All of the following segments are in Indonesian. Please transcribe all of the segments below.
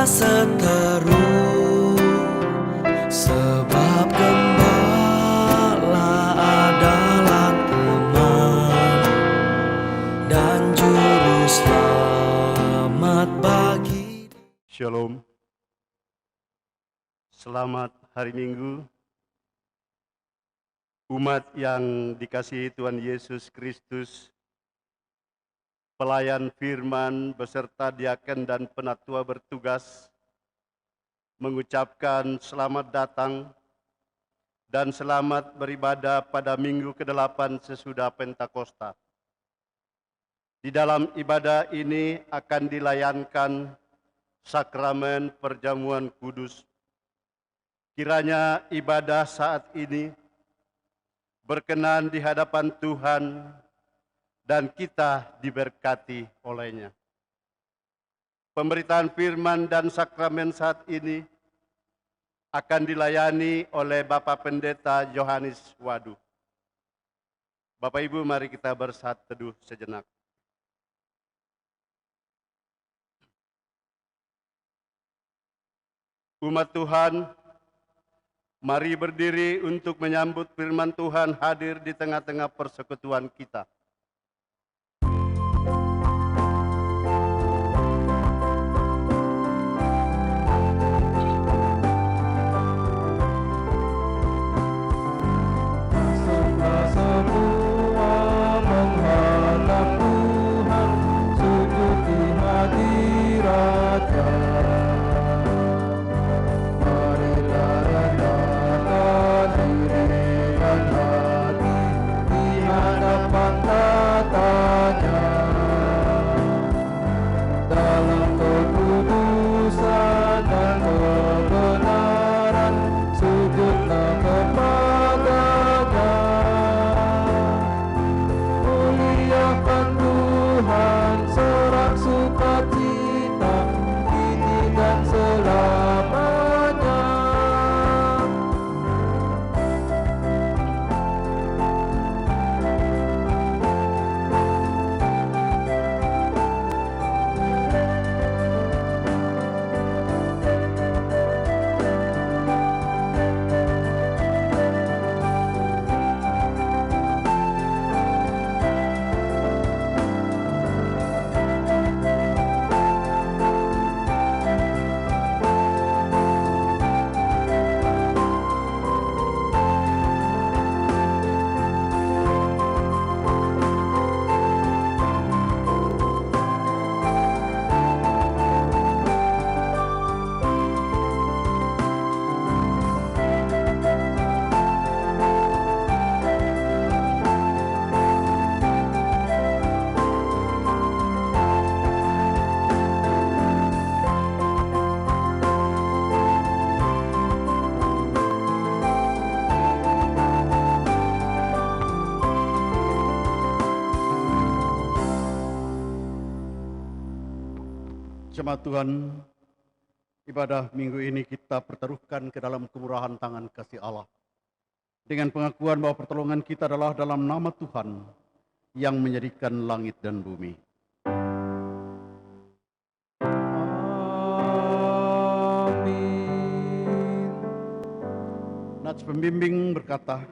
seteru, sebab gembala adalah teman dan juru selamat bagi. Shalom. Selamat hari Minggu. Umat yang dikasihi Tuhan Yesus Kristus, pelayan firman beserta diaken dan penatua bertugas mengucapkan selamat datang dan selamat beribadah pada minggu ke-8 sesudah Pentakosta. Di dalam ibadah ini akan dilayankan sakramen perjamuan kudus. Kiranya ibadah saat ini berkenan di hadapan Tuhan dan kita diberkati olehnya. Pemberitaan firman dan sakramen saat ini akan dilayani oleh Bapak Pendeta Yohanes Wadu. Bapak Ibu, mari kita bersatu teduh sejenak. Umat Tuhan, mari berdiri untuk menyambut firman Tuhan hadir di tengah-tengah persekutuan kita. Jemaat Tuhan, ibadah minggu ini kita pertaruhkan ke dalam kemurahan tangan kasih Allah. Dengan pengakuan bahwa pertolongan kita adalah dalam nama Tuhan yang menjadikan langit dan bumi. Amin. Nats pembimbing berkata,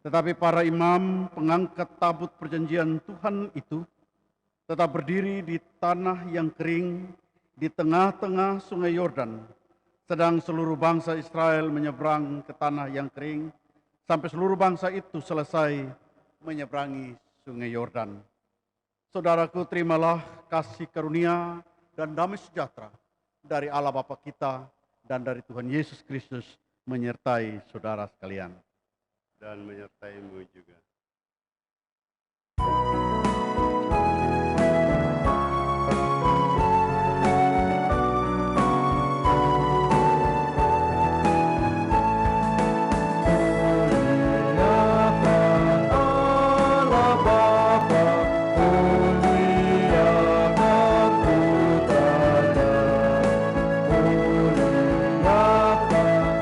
tetapi para imam pengangkat tabut perjanjian Tuhan itu tetap berdiri di tanah yang kering di tengah-tengah sungai Yordan, sedang seluruh bangsa Israel menyeberang ke tanah yang kering sampai seluruh bangsa itu selesai menyeberangi sungai Yordan. Saudaraku, terimalah kasih karunia dan damai sejahtera dari Allah Bapa kita dan dari Tuhan Yesus Kristus menyertai saudara sekalian. Dan menyertaimu juga.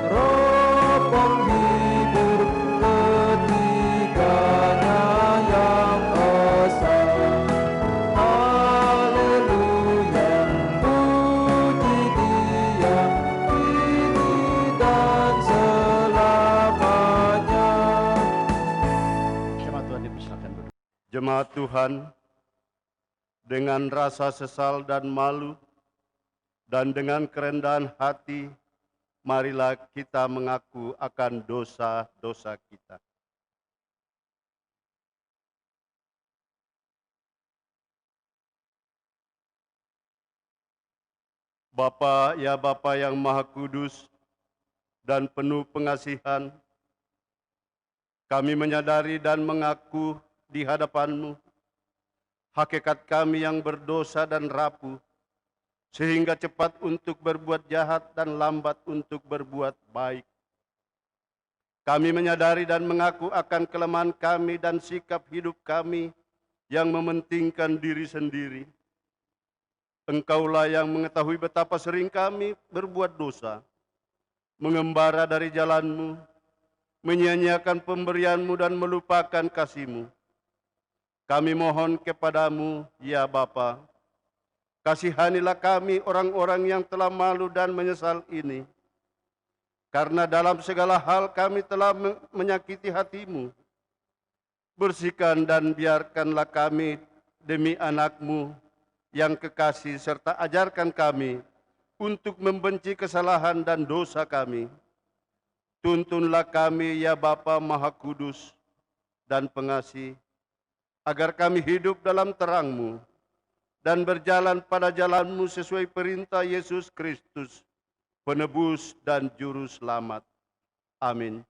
Roh penghibur ketika Jemaat Tuhan, dengan rasa sesal dan malu, dan dengan kerendahan hati, marilah kita mengaku akan dosa-dosa kita. Bapa, ya Bapa yang Maha Kudus dan penuh pengasihan, kami menyadari dan mengaku di hadapan-Mu hakikat kami yang berdosa dan rapuh, sehingga cepat untuk berbuat jahat dan lambat untuk berbuat baik. Kami menyadari dan mengaku akan kelemahan kami dan sikap hidup kami yang mementingkan diri sendiri. Engkaulah yang mengetahui betapa sering kami berbuat dosa, mengembara dari jalan-Mu, menyia-nyiakan pemberian-Mu dan melupakan kasih-Mu. Kami mohon kepadamu, ya Bapa, kasihanilah kami orang-orang yang telah malu dan menyesal ini. Karena dalam segala hal kami telah menyakiti hati-Mu. Bersihkan dan biarkanlah kami demi anak-Mu yang kekasih, serta ajarkan kami untuk membenci kesalahan dan dosa kami. Tuntunlah kami, ya Bapa Maha Kudus dan Pengasih, agar kami hidup dalam terang-Mu dan berjalan pada jalan-Mu sesuai perintah Yesus Kristus, Penebus dan Juru Selamat. Amin.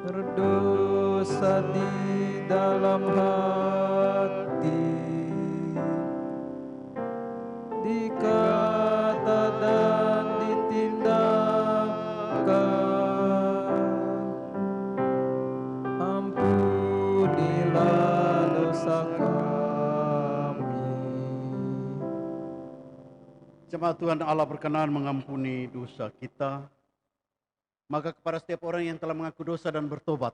Berdosa di dalam hati, di kata dan di tindakan. Ampunilah dosa kami. Jemaat Tuhan Allah berkenan mengampuni dosa kita. Maka kepada setiap orang yang telah mengaku dosa dan bertobat,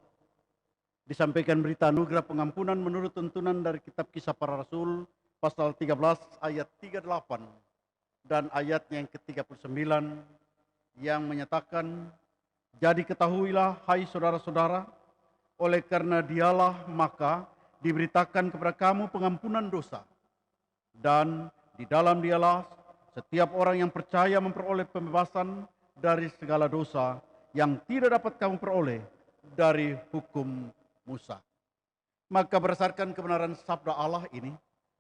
disampaikan berita anugerah pengampunan menurut tuntunan dari kitab Kisah Para Rasul pasal 13 ayat 38 dan ayatnya yang ke-39 yang menyatakan, jadi ketahuilah hai saudara-saudara, oleh karena dialah maka diberitakan kepada kamu pengampunan dosa, dan di dalam dialah setiap orang yang percaya memperoleh pembebasan dari segala dosa yang tidak dapat kamu peroleh dari hukum Musa. Maka berdasarkan kebenaran sabda Allah ini,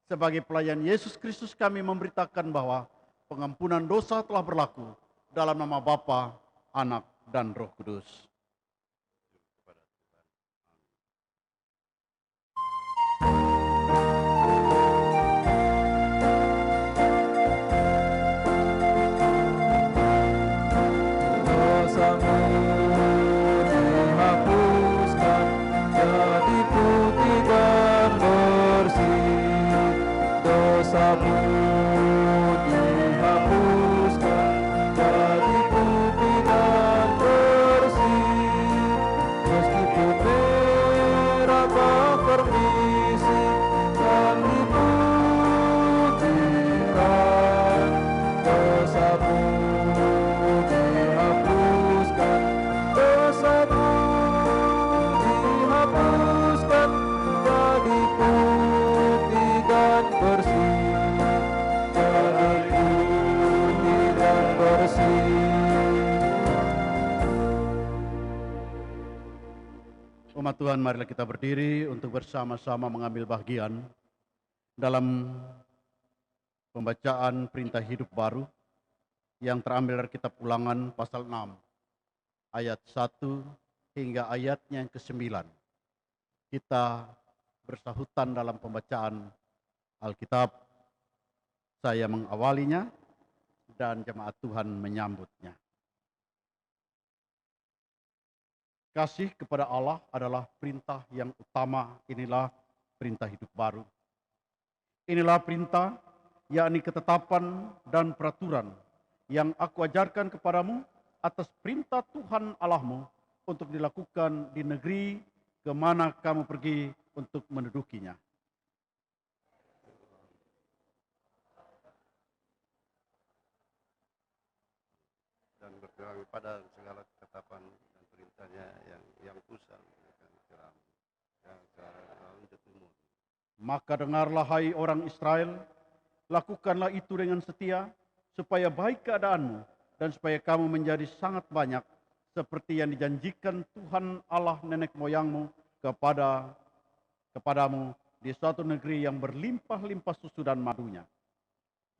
sebagai pelayan Yesus Kristus kami memberitakan bahwa pengampunan dosa telah berlaku dalam nama Bapa, Anak, dan Roh Kudus. Dosamu dihapuskan, jadi putih dan bersih. Dosamu dihapuskan, jadi putih dan bersih. Meskipun merah bakar misi dan diputihkan, dosamu dihapuskan, dosamu dihapuskan, jadi putih dan bersih, jadi putih dan bersih. Umat Tuhan, marilah kita berdiri untuk bersama-sama mengambil bagian dalam pembacaan perintah hidup baru yang terambil dari kitab Ulangan pasal 6 ayat 1 hingga ayatnya yang ke-9. Kita bersahutan dalam pembacaan Alkitab. Saya mengawalinya dan jemaat Tuhan menyambutnya. Kasih kepada Allah adalah perintah yang utama. Inilah perintah hidup baru. Inilah perintah, yakni ketetapan dan peraturan yang aku ajarkan kepadamu atas perintah Tuhan Allahmu untuk dilakukan di negeri kemana kamu pergi untuk mendudukinya. Dan berpegang pada segala ketetapan dan perintahnya yang kusam yang untuk umur. Maka dengarlah hai orang Israel, lakukanlah itu dengan setia, supaya baik keadaanmu dan supaya kamu menjadi sangat banyak, seperti yang dijanjikan Tuhan Allah nenek moyangmu kepadamu di suatu negeri yang berlimpah-limpah susu dan madunya.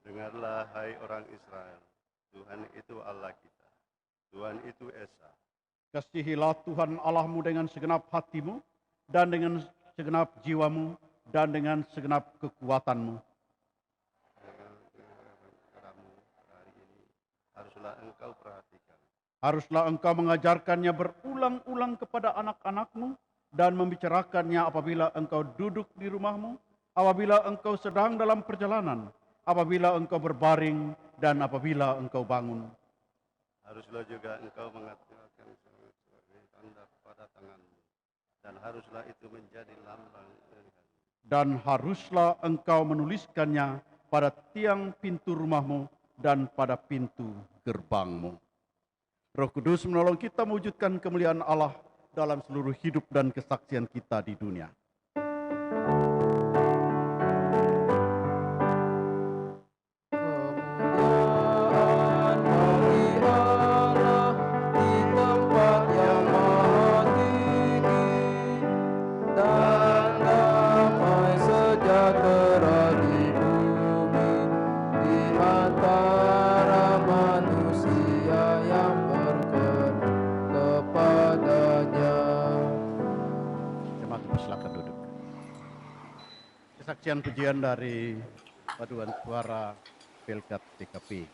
Dengarlah hai orang Israel, Tuhan itu Allah kita, Tuhan itu Esa. Kasihilah Tuhan Allahmu dengan segenap hatimu, dan dengan segenap jiwamu, dan dengan segenap kekuatanmu. Kamu hari ini haruslah engkau perhatikan. Haruslah engkau mengajarkannya berulang-ulang kepada anak-anakmu, dan membicarakannya apabila engkau duduk di rumahmu, apabila engkau sedang dalam perjalanan, apabila engkau berbaring, dan apabila engkau bangun. Haruslah juga engkau mengatakan sebagai tanda pada tanganmu, dan haruslah itu menjadi lambang. Dan haruslah engkau menuliskannya pada tiang pintu rumahmu dan pada pintu gerbangmu. Roh Kudus menolong kita mewujudkan kemuliaan Allah dalam seluruh hidup dan kesaksian kita di dunia. Kemuliaan bagi Allah di tempat yang maha tinggi, dan damai sejahtera di bumi di antara manusia yang berkenan kepadanya. Jemaat silakan duduk. Kesaksian pujian dari paduan suara Pelkat DKP.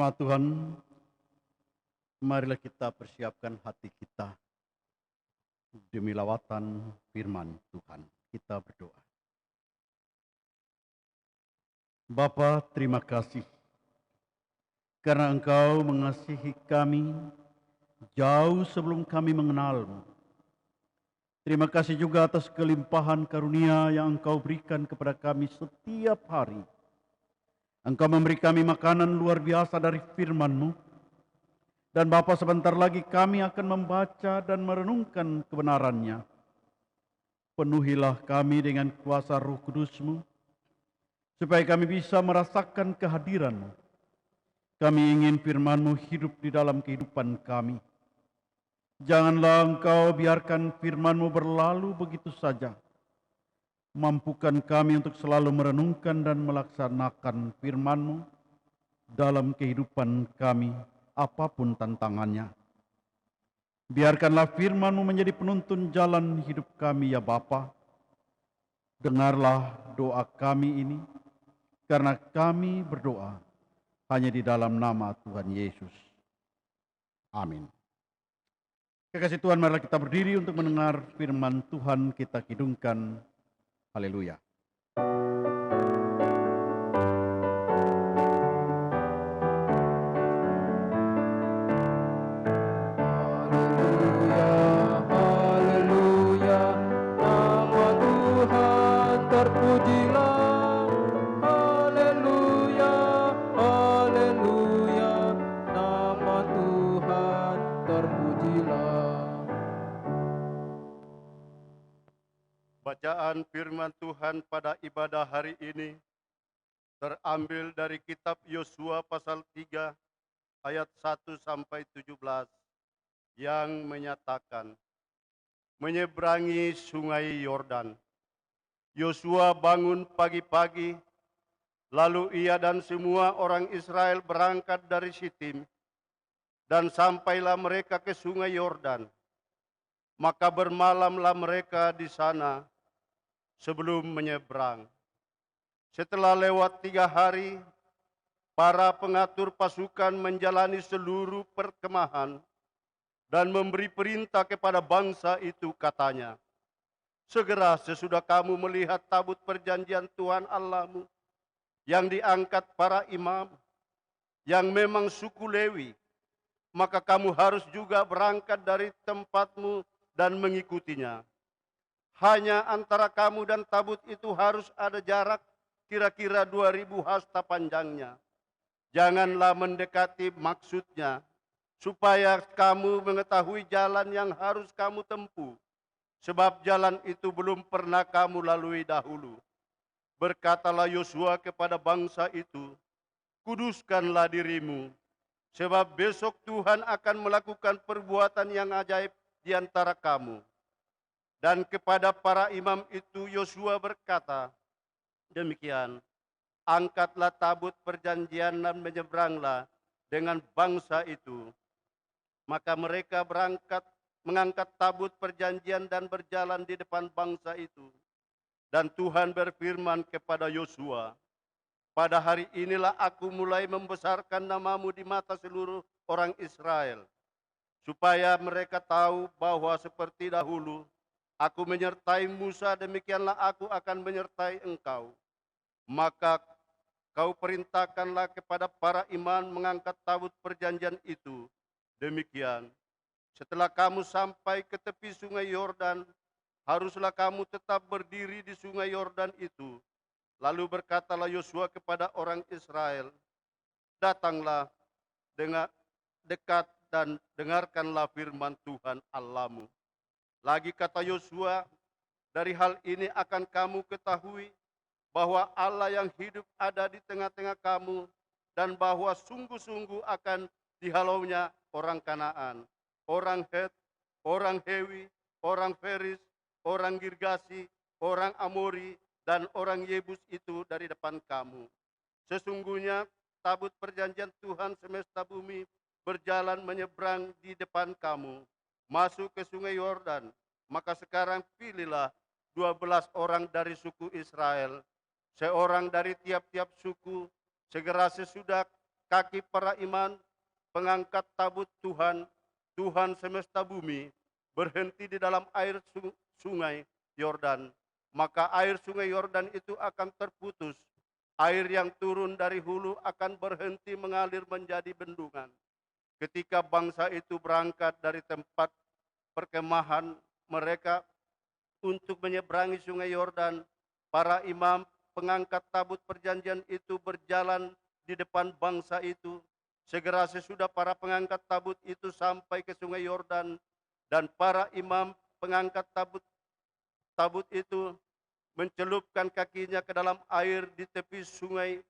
Jemaat Tuhan, marilah kita persiapkan hati kita demi lawatan firman Tuhan. Kita berdoa. Bapa, terima kasih karena Engkau mengasihi kami jauh sebelum kami mengenal-Mu. Terima kasih juga atas kelimpahan karunia yang Engkau berikan kepada kami setiap hari. Engkau memberi kami makanan luar biasa dari firman-Mu. Dan Bapa, sebentar lagi kami akan membaca dan merenungkan kebenarannya. Penuhilah kami dengan kuasa Roh Kudus-Mu, supaya kami bisa merasakan kehadiran-Mu. Kami ingin firman-Mu hidup di dalam kehidupan kami. Janganlah Engkau biarkan firman-Mu berlalu begitu saja. Mampukan kami untuk selalu merenungkan dan melaksanakan firman-Mu dalam kehidupan kami, apapun tantangannya. Biarkanlah firman-Mu menjadi penuntun jalan hidup kami, ya Bapa. Dengarlah doa kami ini, karena kami berdoa hanya di dalam nama Tuhan Yesus. Amin. Kekasih Tuhan, marilah kita berdiri untuk mendengar firman Tuhan, kita kidungkan. Haleluya. Haleluya, haleluya, nama Tuhan terpujilah. Haleluya, haleluya, nama Tuhan terpujilah. Bacaan firman Tuhan pada ibadah hari ini terambil dari kitab Yosua pasal 3 ayat 1 sampai 17 yang menyatakan menyeberangi sungai Yordan. Yosua bangun pagi-pagi, lalu ia dan semua orang Israel berangkat dari Sitim, dan sampailah mereka ke sungai Yordan. Maka bermalamlah mereka di sana sebelum menyeberang. Setelah lewat 3 hari, para pengatur pasukan menjalani seluruh perkemahan dan memberi perintah kepada bangsa itu, katanya, segera sesudah kamu melihat tabut perjanjian Tuhan Allahmu yang diangkat para imam, yang memang suku Lewi, maka kamu harus juga berangkat dari tempatmu dan mengikutinya. Hanya antara kamu dan tabut itu harus ada jarak kira-kira 2000 hasta panjangnya. Janganlah mendekati maksudnya, supaya kamu mengetahui jalan yang harus kamu tempuh, sebab jalan itu belum pernah kamu lalui dahulu. Berkatalah Yosua kepada bangsa itu, kuduskanlah dirimu, sebab besok Tuhan akan melakukan perbuatan yang ajaib di antara kamu. Dan kepada para imam itu Yosua berkata, demikian, angkatlah tabut perjanjian dan menyeberanglah dengan bangsa itu. Maka mereka berangkat mengangkat tabut perjanjian dan berjalan di depan bangsa itu. Dan Tuhan berfirman kepada Yosua, pada hari inilah aku mulai membesarkan namamu di mata seluruh orang Israel, supaya mereka tahu bahwa seperti dahulu aku menyertai Musa, demikianlah aku akan menyertai engkau. Maka kau perintahkanlah kepada para imam mengangkat tabut perjanjian itu. Demikian, setelah kamu sampai ke tepi sungai Yordan, haruslah kamu tetap berdiri di sungai Yordan itu. Lalu berkatalah Yosua kepada orang Israel, datanglah dekat dan dengarkanlah firman Tuhan Allahmu. Lagi kata Yosua, dari hal ini akan kamu ketahui bahwa Allah yang hidup ada di tengah-tengah kamu, dan bahwa sungguh-sungguh akan dihalaunya orang Kanaan, orang Het, orang Hewi, orang Feris, orang Girgasi, orang Amori, dan orang Yebus itu dari depan kamu. Sesungguhnya tabut perjanjian Tuhan semesta bumi berjalan menyeberang di depan kamu, masuk ke sungai Yordan. Maka sekarang pilihlah 12 orang dari suku Israel, seorang dari tiap-tiap suku, segera sesudah kaki para imam pengangkat tabut Tuhan, Tuhan semesta bumi, berhenti di dalam air sungai Yordan, maka air sungai Yordan itu akan terputus. Air yang turun dari hulu akan berhenti mengalir menjadi bendungan. Ketika bangsa itu berangkat dari tempat perkemahan mereka untuk menyeberangi sungai Yordan, para imam pengangkat tabut perjanjian itu berjalan di depan bangsa itu. Segera sesudah para pengangkat tabut itu sampai ke sungai Yordan, dan para imam pengangkat tabut itu mencelupkan kakinya ke dalam air di tepi sungai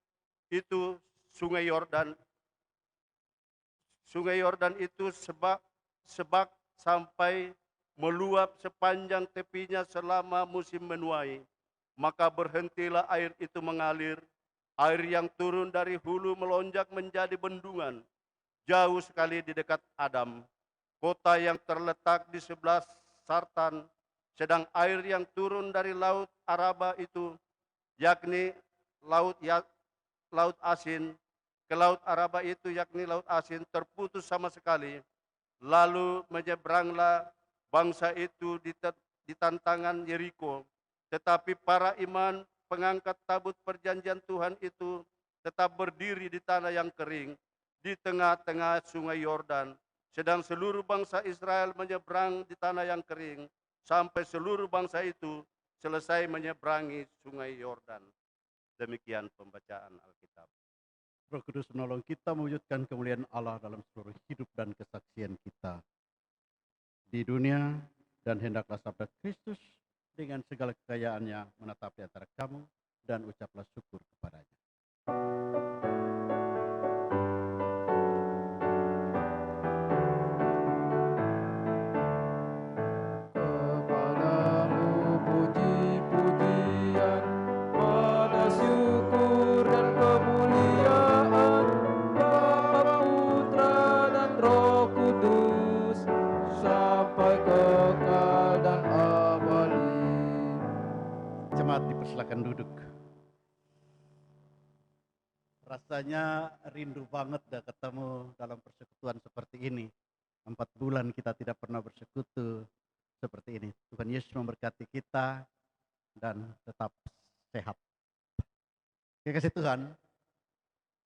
itu, sungai Yordan. Sungai Yordan itu sebak sampai meluap sepanjang tepinya selama musim menuai. Maka berhentilah air itu mengalir. Air yang turun dari hulu melonjak menjadi bendungan, jauh sekali di dekat Adam, kota yang terletak di sebelah Sartan. Sedang air yang turun dari laut Araba itu, yakni laut asin, ke laut Araba itu, yakni laut asin, terputus sama sekali. Lalu menyeberanglah bangsa itu di tantangan Yeriko. Tetapi para imam pengangkat tabut perjanjian Tuhan itu tetap berdiri di tanah yang kering, di tengah-tengah sungai Yordan. Sedang seluruh bangsa Israel menyeberang di tanah yang kering, sampai seluruh bangsa itu selesai menyeberangi sungai Yordan. Demikian pembacaan Alkitab. Roh Kudus menolong kita mewujudkan kemuliaan Allah dalam seluruh hidup dan kesaksian kita di dunia, dan hendaklah sabda Kristus dengan segala kekayaannya menetap di antara kamu, dan ucaplah syukur kepadanya. Kepadamu puji-pujian, pada syukur dan kemuliaan, Bapa, Putra, dan Roh Kudus, sampai kekal dan abadi. Jemaat dipersilakan duduk. Rasanya rindu banget dah ketemu dalam persekutuan seperti ini. 4 bulan kita tidak pernah bersekutu seperti ini. Tuhan Yesus memberkati kita dan tetap sehat. Kasih Tuhan,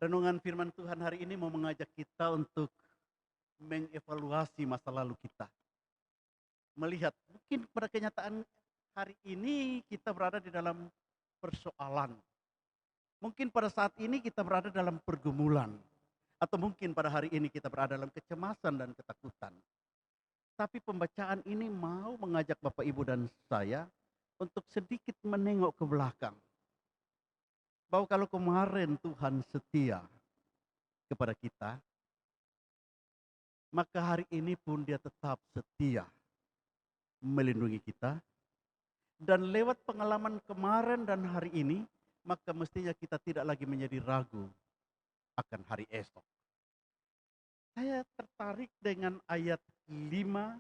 renungan firman Tuhan hari ini mau mengajak kita untuk mengevaluasi masa lalu kita. Melihat mungkin pada kenyataan hari ini kita berada di dalam persoalan. Mungkin pada saat ini kita berada dalam pergumulan. Atau mungkin pada hari ini kita berada dalam kecemasan dan ketakutan. Tapi pembacaan ini mau mengajak Bapak Ibu dan saya untuk sedikit menengok ke belakang. Bahwa kalau kemarin Tuhan setia kepada kita, maka hari ini pun Dia tetap setia melindungi kita. Dan lewat pengalaman kemarin dan hari ini, maka mestinya kita tidak lagi menjadi ragu akan hari esok. Saya tertarik dengan ayat 5,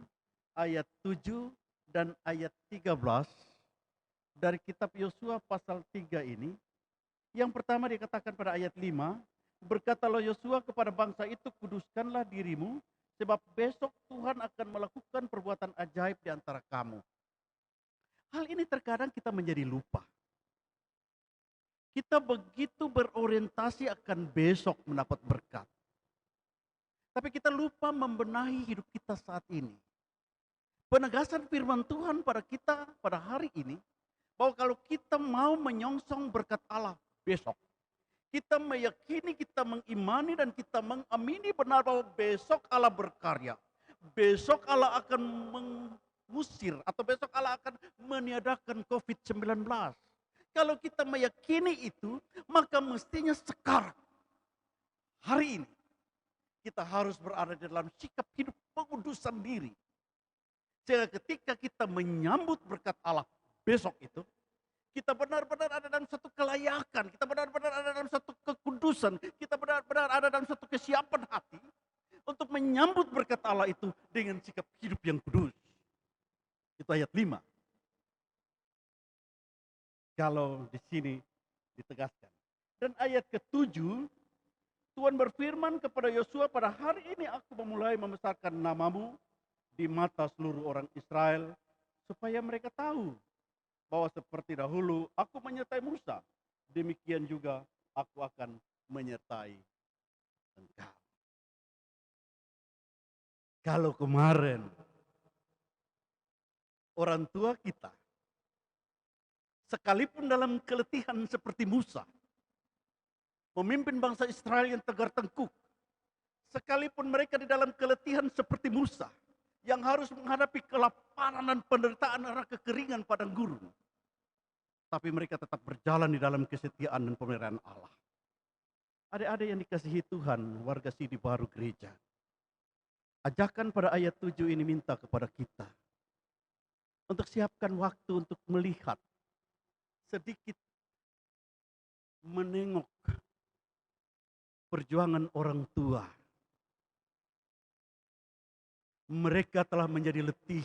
ayat 7, dan ayat 13 dari kitab Yosua pasal 3 ini. Yang pertama dikatakan pada ayat 5, berkatalah Yosua kepada bangsa itu, kuduskanlah dirimu, sebab besok Tuhan akan melakukan perbuatan ajaib di antara kamu. Hal ini terkadang kita menjadi lupa. Kita begitu berorientasi akan besok mendapat berkat. Tapi kita lupa membenahi hidup kita saat ini. Penegasan firman Tuhan pada kita pada hari ini, bahwa kalau kita mau menyongsong berkat Allah besok, kita meyakini, kita mengimani, dan kita mengamini benar bahwa besok Allah berkarya. Besok Allah akan mengusir, atau besok Allah akan meniadakan COVID-19. Kalau kita meyakini itu, maka mestinya sekarang, hari ini, kita harus berada di dalam sikap hidup pengudusan diri. Sehingga ketika kita menyambut berkat Allah besok itu, kita benar-benar ada dalam satu kelayakan, kita benar-benar ada dalam satu kekudusan, kita benar-benar ada dalam satu kesiapan hati untuk menyambut berkat Allah itu dengan sikap hidup yang kudus. Itu ayat 5. Kalau di sini ditegaskan. Dan ayat ke-7 Tuhan berfirman kepada Yosua, pada hari ini aku memulai membesarkan namamu di mata seluruh orang Israel, supaya mereka tahu bahwa seperti dahulu aku menyertai Musa, demikian juga aku akan menyertai engkau. Kalau kemarin orang tua kita, sekalipun dalam keletihan seperti Musa, memimpin bangsa Israel yang tegar tengkuk, sekalipun mereka di dalam keletihan seperti Musa, yang harus menghadapi kelaparan dan penderitaan karena kekeringan padang gurun, tapi mereka tetap berjalan di dalam kesetiaan dan pemeliharaan Allah. Adik-adik yang dikasihi Tuhan, warga Sidi Baru Gereja, ajakan pada ayat 7 ini minta kepada kita untuk siapkan waktu untuk melihat, sedikit menengok perjuangan orang tua. Mereka telah menjadi letih.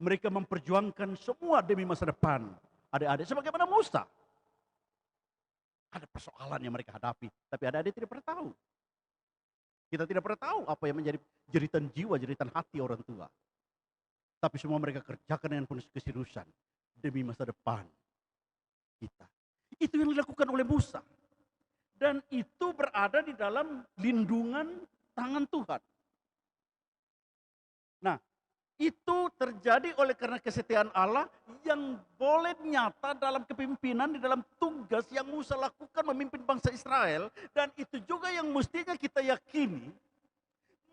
Mereka memperjuangkan semua demi masa depan adik-adik, sebagaimana Musa. Ada persoalan yang mereka hadapi, tapi adik-adik tidak pernah tahu. Kita tidak pernah tahu apa yang menjadi jeritan jiwa, jeritan hati orang tua. Tapi semua mereka kerjakan dengan penuh keseriusan demi masa depan kita. Itu yang dilakukan oleh Musa. Dan itu berada di dalam lindungan tangan Tuhan. Nah, itu terjadi oleh karena kesetiaan Allah yang boleh nyata dalam kepemimpinan, di dalam tugas yang Musa lakukan memimpin bangsa Israel. Dan itu juga yang mestinya kita yakini,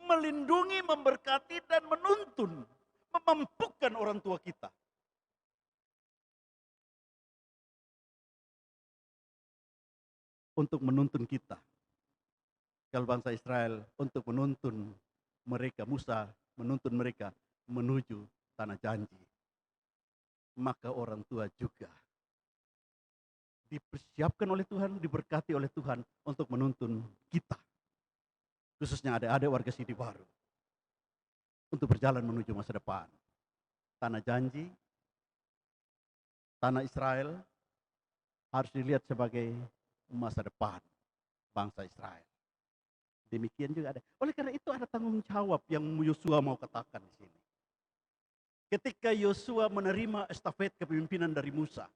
melindungi, memberkati, dan menuntun, memampukan orang tua kita. Untuk menuntun kita. Kalau bangsa Israel untuk menuntun mereka, Musa menuntun mereka menuju tanah janji. Maka orang tua juga dipersiapkan oleh Tuhan, diberkati oleh Tuhan untuk menuntun kita. Khususnya adik-adik warga Sidi Baru. Untuk berjalan menuju masa depan. Tanah janji, tanah Israel harus dilihat sebagai masa depan bangsa Israel. Demikian juga ada. Oleh karena itu ada tanggung jawab yang Yosua mau katakan di sini. Ketika Yosua menerima estafet kepemimpinan dari Musa,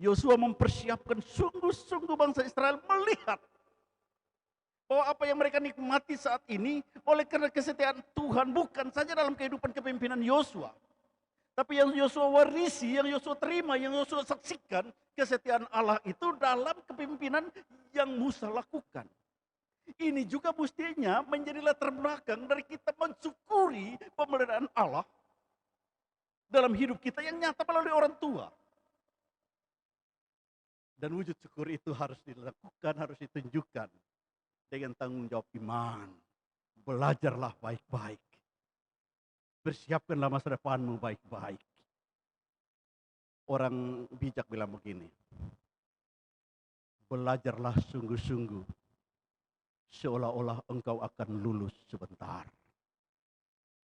Yosua mempersiapkan sungguh-sungguh bangsa Israel melihat bahwa apa yang mereka nikmati saat ini oleh karena kesetiaan Tuhan, bukan saja dalam kehidupan kepemimpinan Yosua, tapi yang Yosua warisi, yang Yosua terima, yang Yosua saksikan, kesetiaan Allah itu dalam kepemimpinan yang Musa lakukan. Ini juga mestinya menjadi latar belakang dari kita mensyukuri pemeliharaan Allah dalam hidup kita yang nyata melalui orang tua. Dan wujud syukur itu harus dilakukan, harus ditunjukkan dengan tanggung jawab iman. Belajarlah baik-baik. Bersiapkanlah masa depanmu baik-baik. Orang bijak bilang begini, belajarlah sungguh-sungguh, seolah-olah engkau akan lulus sebentar.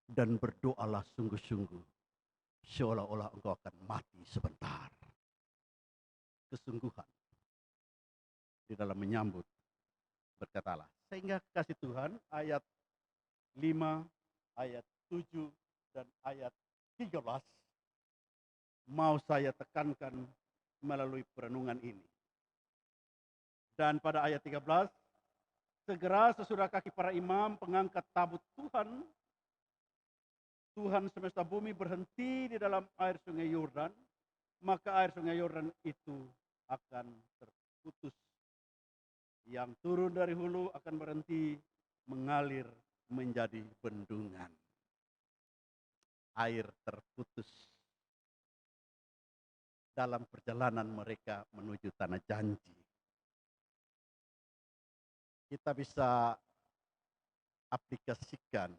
Dan berdoalah sungguh-sungguh, seolah-olah engkau akan mati sebentar. Kesungguhan di dalam menyambut, berkatalah. Sehingga kasih Tuhan, ayat 5, ayat 7, dan ayat 13, mau saya tekankan melalui perenungan ini. Dan pada ayat 13, segera sesudah kaki para imam pengangkat tabut Tuhan, Tuhan semesta bumi berhenti di dalam air sungai Yordan, maka air sungai Yordan itu akan terputus. Yang turun dari hulu akan berhenti mengalir menjadi bendungan. Air terputus dalam perjalanan mereka menuju tanah janji. Kita bisa aplikasikan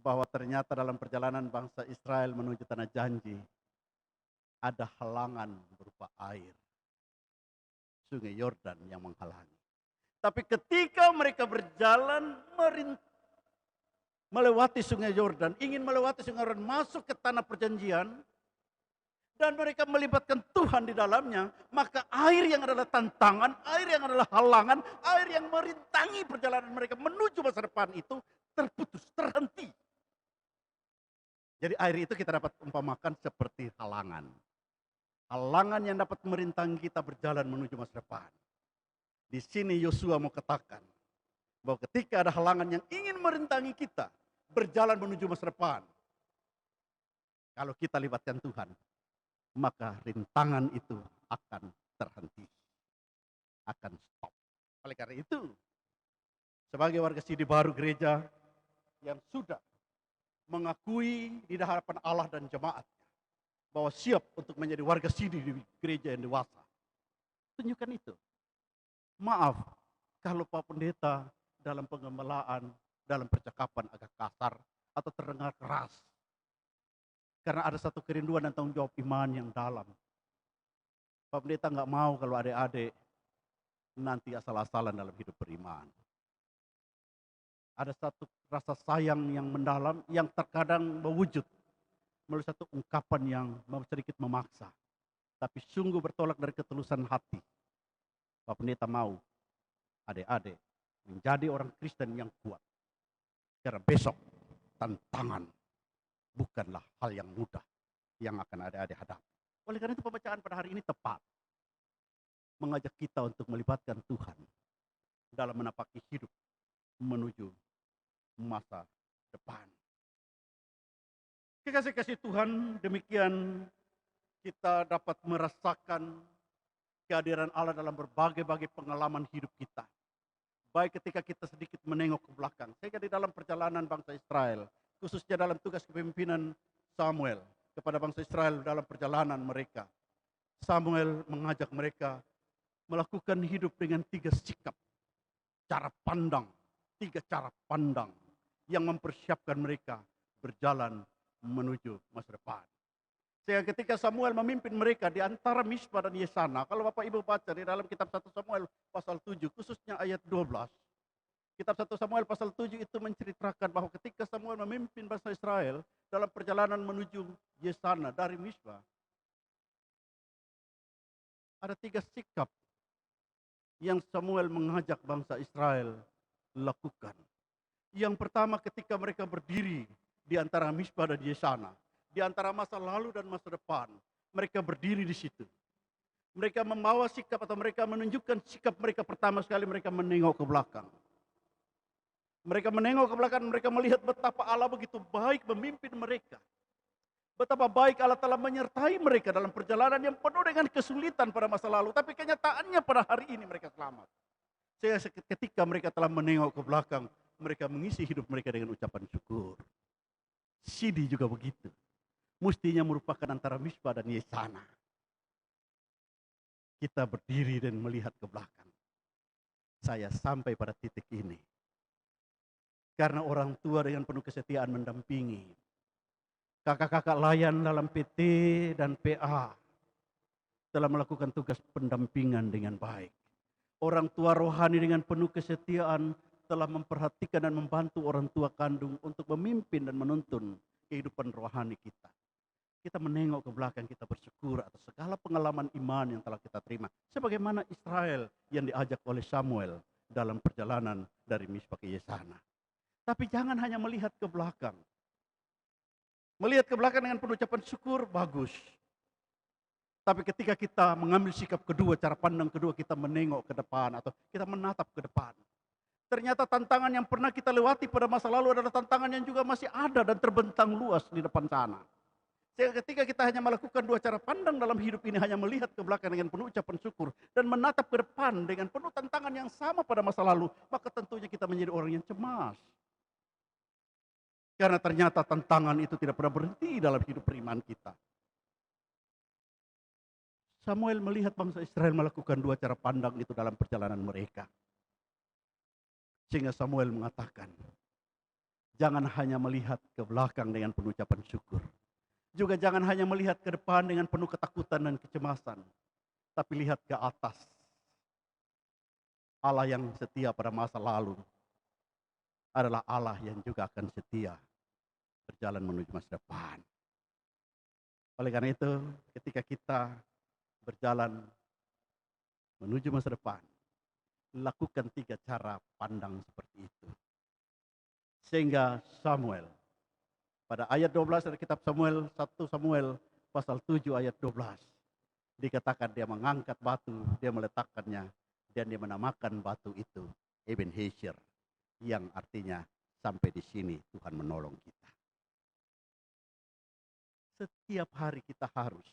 bahwa ternyata dalam perjalanan bangsa Israel menuju tanah janji ada halangan berupa air. Sungai Yordan yang menghalangi. Tapi ketika mereka berjalan melewati sungai Yordan, ingin melewati sungai Yordan masuk ke tanah perjanjian, dan mereka melibatkan Tuhan di dalamnya, maka air yang adalah tantangan, air yang adalah halangan, air yang merintangi perjalanan mereka menuju masa depan itu terputus, terhenti. Jadi air itu kita dapat umpamakan seperti halangan. Halangan yang dapat merintangi kita berjalan menuju masa depan. Di sini Yosua mau katakan bahwa ketika ada halangan yang ingin merintangi kita berjalan menuju masa depan, kalau kita libatkan Tuhan, maka rintangan itu akan terhenti, akan stop. Oleh karena itu, sebagai warga Sidi Baru gereja yang sudah mengakui di hadapan Allah dan jemaatnya bahwa siap untuk menjadi warga Sidi di gereja yang dewasa, tunjukkan itu. Maaf kalau Pak Pendeta dalam pengembalaan, dalam percakapan agak kasar atau terdengar keras. Karena ada satu kerinduan dan tanggung jawab iman yang dalam. Pak Pendeta nggak mau kalau adik-adik nanti asal-asalan dalam hidup beriman. Ada satu rasa sayang yang mendalam yang terkadang mewujud melalui satu ungkapan yang sedikit memaksa. Tapi sungguh bertolak dari ketulusan hati. Pak Pendeta mau adik-adik menjadi orang Kristen yang kuat. Karena besok tantangan bukanlah hal yang mudah yang akan adik-adik hadapi. Oleh karena itu pembacaan pada hari ini tepat. Mengajak kita untuk melibatkan Tuhan dalam menapaki hidup menuju masa depan. Kekasih-kasih Tuhan, demikian kita dapat merasakan kehadiran Allah dalam berbagai-bagai pengalaman hidup kita. Baik ketika kita sedikit menengok ke belakang, sehingga di dalam perjalanan bangsa Israel, khususnya dalam tugas kepemimpinan Samuel kepada bangsa Israel dalam perjalanan mereka. Samuel mengajak mereka melakukan hidup dengan 3 sikap, cara pandang, 3 cara pandang yang mempersiapkan mereka berjalan menuju masa depan. Sehingga ketika Samuel memimpin mereka di antara Mispa dan Yesana, kalau Bapak Ibu baca di dalam kitab 1 Samuel pasal 7, khususnya ayat 12, kitab 1 Samuel pasal 7 itu menceritakan bahwa ketika Samuel memimpin bangsa Israel dalam perjalanan menuju Yesana dari Mispa, ada 3 sikap yang Samuel mengajak bangsa Israel lakukan. Yang pertama ketika mereka berdiri di antara Mispa dan Yesana, di antara masa lalu dan masa depan, mereka berdiri di situ. Mereka membawa sikap atau mereka menunjukkan sikap mereka pertama sekali mereka menengok ke belakang. Mereka menengok ke belakang, mereka melihat betapa Allah begitu baik memimpin mereka. Betapa baik Allah telah menyertai mereka dalam perjalanan yang penuh dengan kesulitan pada masa lalu. Tapi kenyataannya pada hari ini mereka selamat. Sehingga ketika mereka telah menengok ke belakang, mereka mengisi hidup mereka dengan ucapan syukur. Sidi juga begitu. Mestinya merupakan antara Mispa dan Yesana. Kita berdiri dan melihat ke belakang. Saya sampai pada titik ini. Karena orang tua dengan penuh kesetiaan mendampingi. Kakak-kakak layan dalam PT dan PA telah melakukan tugas pendampingan dengan baik. Orang tua rohani dengan penuh kesetiaan telah memperhatikan dan membantu orang tua kandung untuk memimpin dan menuntun kehidupan rohani kita. Kita menengok ke belakang, kita bersyukur atas segala pengalaman iman yang telah kita terima. Sebagaimana Israel yang diajak oleh Samuel dalam perjalanan dari Mispa ke Yesana. Tapi jangan hanya melihat ke belakang. Melihat ke belakang dengan penuh ucapan syukur, bagus. Tapi ketika kita mengambil sikap kedua, cara pandang kedua, kita menengok ke depan atau kita menatap ke depan. Ternyata tantangan yang pernah kita lewati pada masa lalu adalah tantangan yang juga masih ada dan terbentang luas di depan sana. Sehingga ketika kita hanya melakukan 2 cara pandang dalam hidup ini, hanya melihat ke belakang dengan penuh ucapan syukur dan menatap ke depan dengan penuh tantangan yang sama pada masa lalu, maka tentunya kita menjadi orang yang cemas. Karena ternyata tantangan itu tidak pernah berhenti dalam hidup beriman kita. Samuel melihat bangsa Israel melakukan 2 cara pandang itu dalam perjalanan mereka. Sehingga Samuel mengatakan, jangan hanya melihat ke belakang dengan penuh ucapan syukur. Juga jangan hanya melihat ke depan dengan penuh ketakutan dan kecemasan. Tapi lihat ke atas. Allah yang setia pada masa lalu adalah Allah yang juga akan setia berjalan menuju masa depan. Oleh karena itu, ketika kita berjalan menuju masa depan, lakukan 3 cara pandang seperti itu. Sehingga Samuel, pada ayat 12 dari kitab Samuel, 1 Samuel pasal 7 ayat 12, dikatakan dia mengangkat batu, dia meletakkannya, dan dia menamakan batu itu Ebenezer, yang artinya sampai di sini Tuhan menolong kita. Setiap hari kita harus,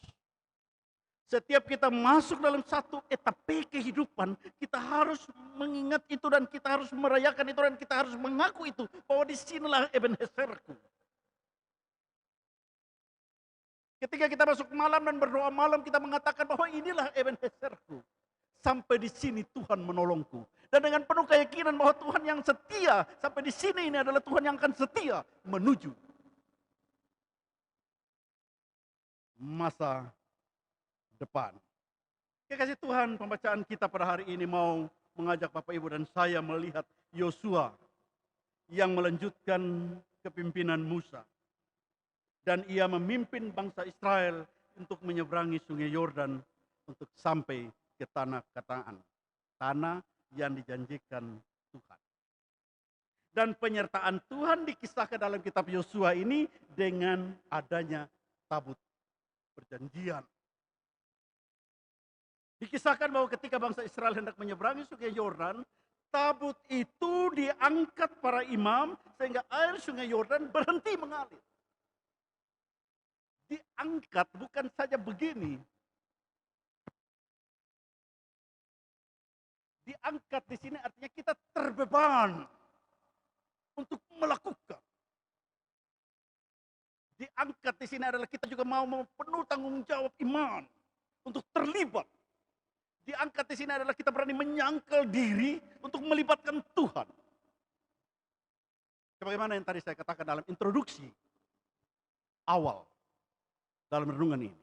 setiap kita masuk dalam satu etape kehidupan, kita harus mengingat itu dan kita harus merayakan itu dan kita harus mengaku itu, bahwa di sinilah Ebenezerku. Ketika kita masuk malam dan berdoa malam, kita mengatakan bahwa inilah Ebenezerku. Sampai di sini Tuhan menolongku. Dan dengan penuh keyakinan bahwa Tuhan yang setia, sampai di sini ini adalah Tuhan yang akan setia menuju masa depan. Kekasih Tuhan, pembacaan kita pada hari ini mau mengajak Bapak Ibu dan saya melihat Yosua yang melanjutkan kepimpinan Musa. Dan ia memimpin bangsa Israel untuk menyeberangi sungai Yordan untuk sampai ke tanah Kanaan, tanah yang dijanjikan Tuhan. Dan penyertaan Tuhan dikisahkan dalam kitab Yosua ini dengan adanya tabut perjanjian. Dikisahkan bahwa ketika bangsa Israel hendak menyeberangi sungai Yordan, tabut itu diangkat para imam sehingga air sungai Yordan berhenti mengalir. Diangkat bukan saja begini. Diangkat di sini artinya kita terbeban untuk melakukan. Diangkat di sini adalah kita juga mau penuh tanggung jawab iman untuk terlibat. Diangkat di sini adalah kita berani menyangkal diri untuk melibatkan Tuhan. Sebagaimana yang tadi saya katakan dalam introduksi awal dalam renungan ini.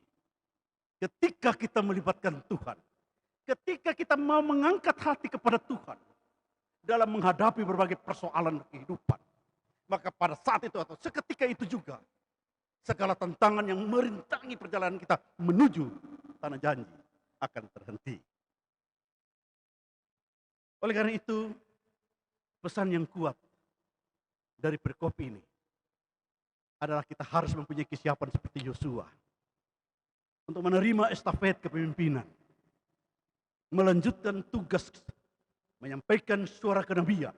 Ketika kita melibatkan Tuhan, ketika kita mau mengangkat hati kepada Tuhan dalam menghadapi berbagai persoalan kehidupan, maka pada saat itu atau seketika itu juga segala tantangan yang merintangi perjalanan kita menuju tanah janji akan terhenti. Oleh karena itu, pesan yang kuat dari perikop ini adalah kita harus mempunyai kesiapan seperti Yosua untuk menerima estafet kepemimpinan, melanjutkan tugas menyampaikan suara kenabian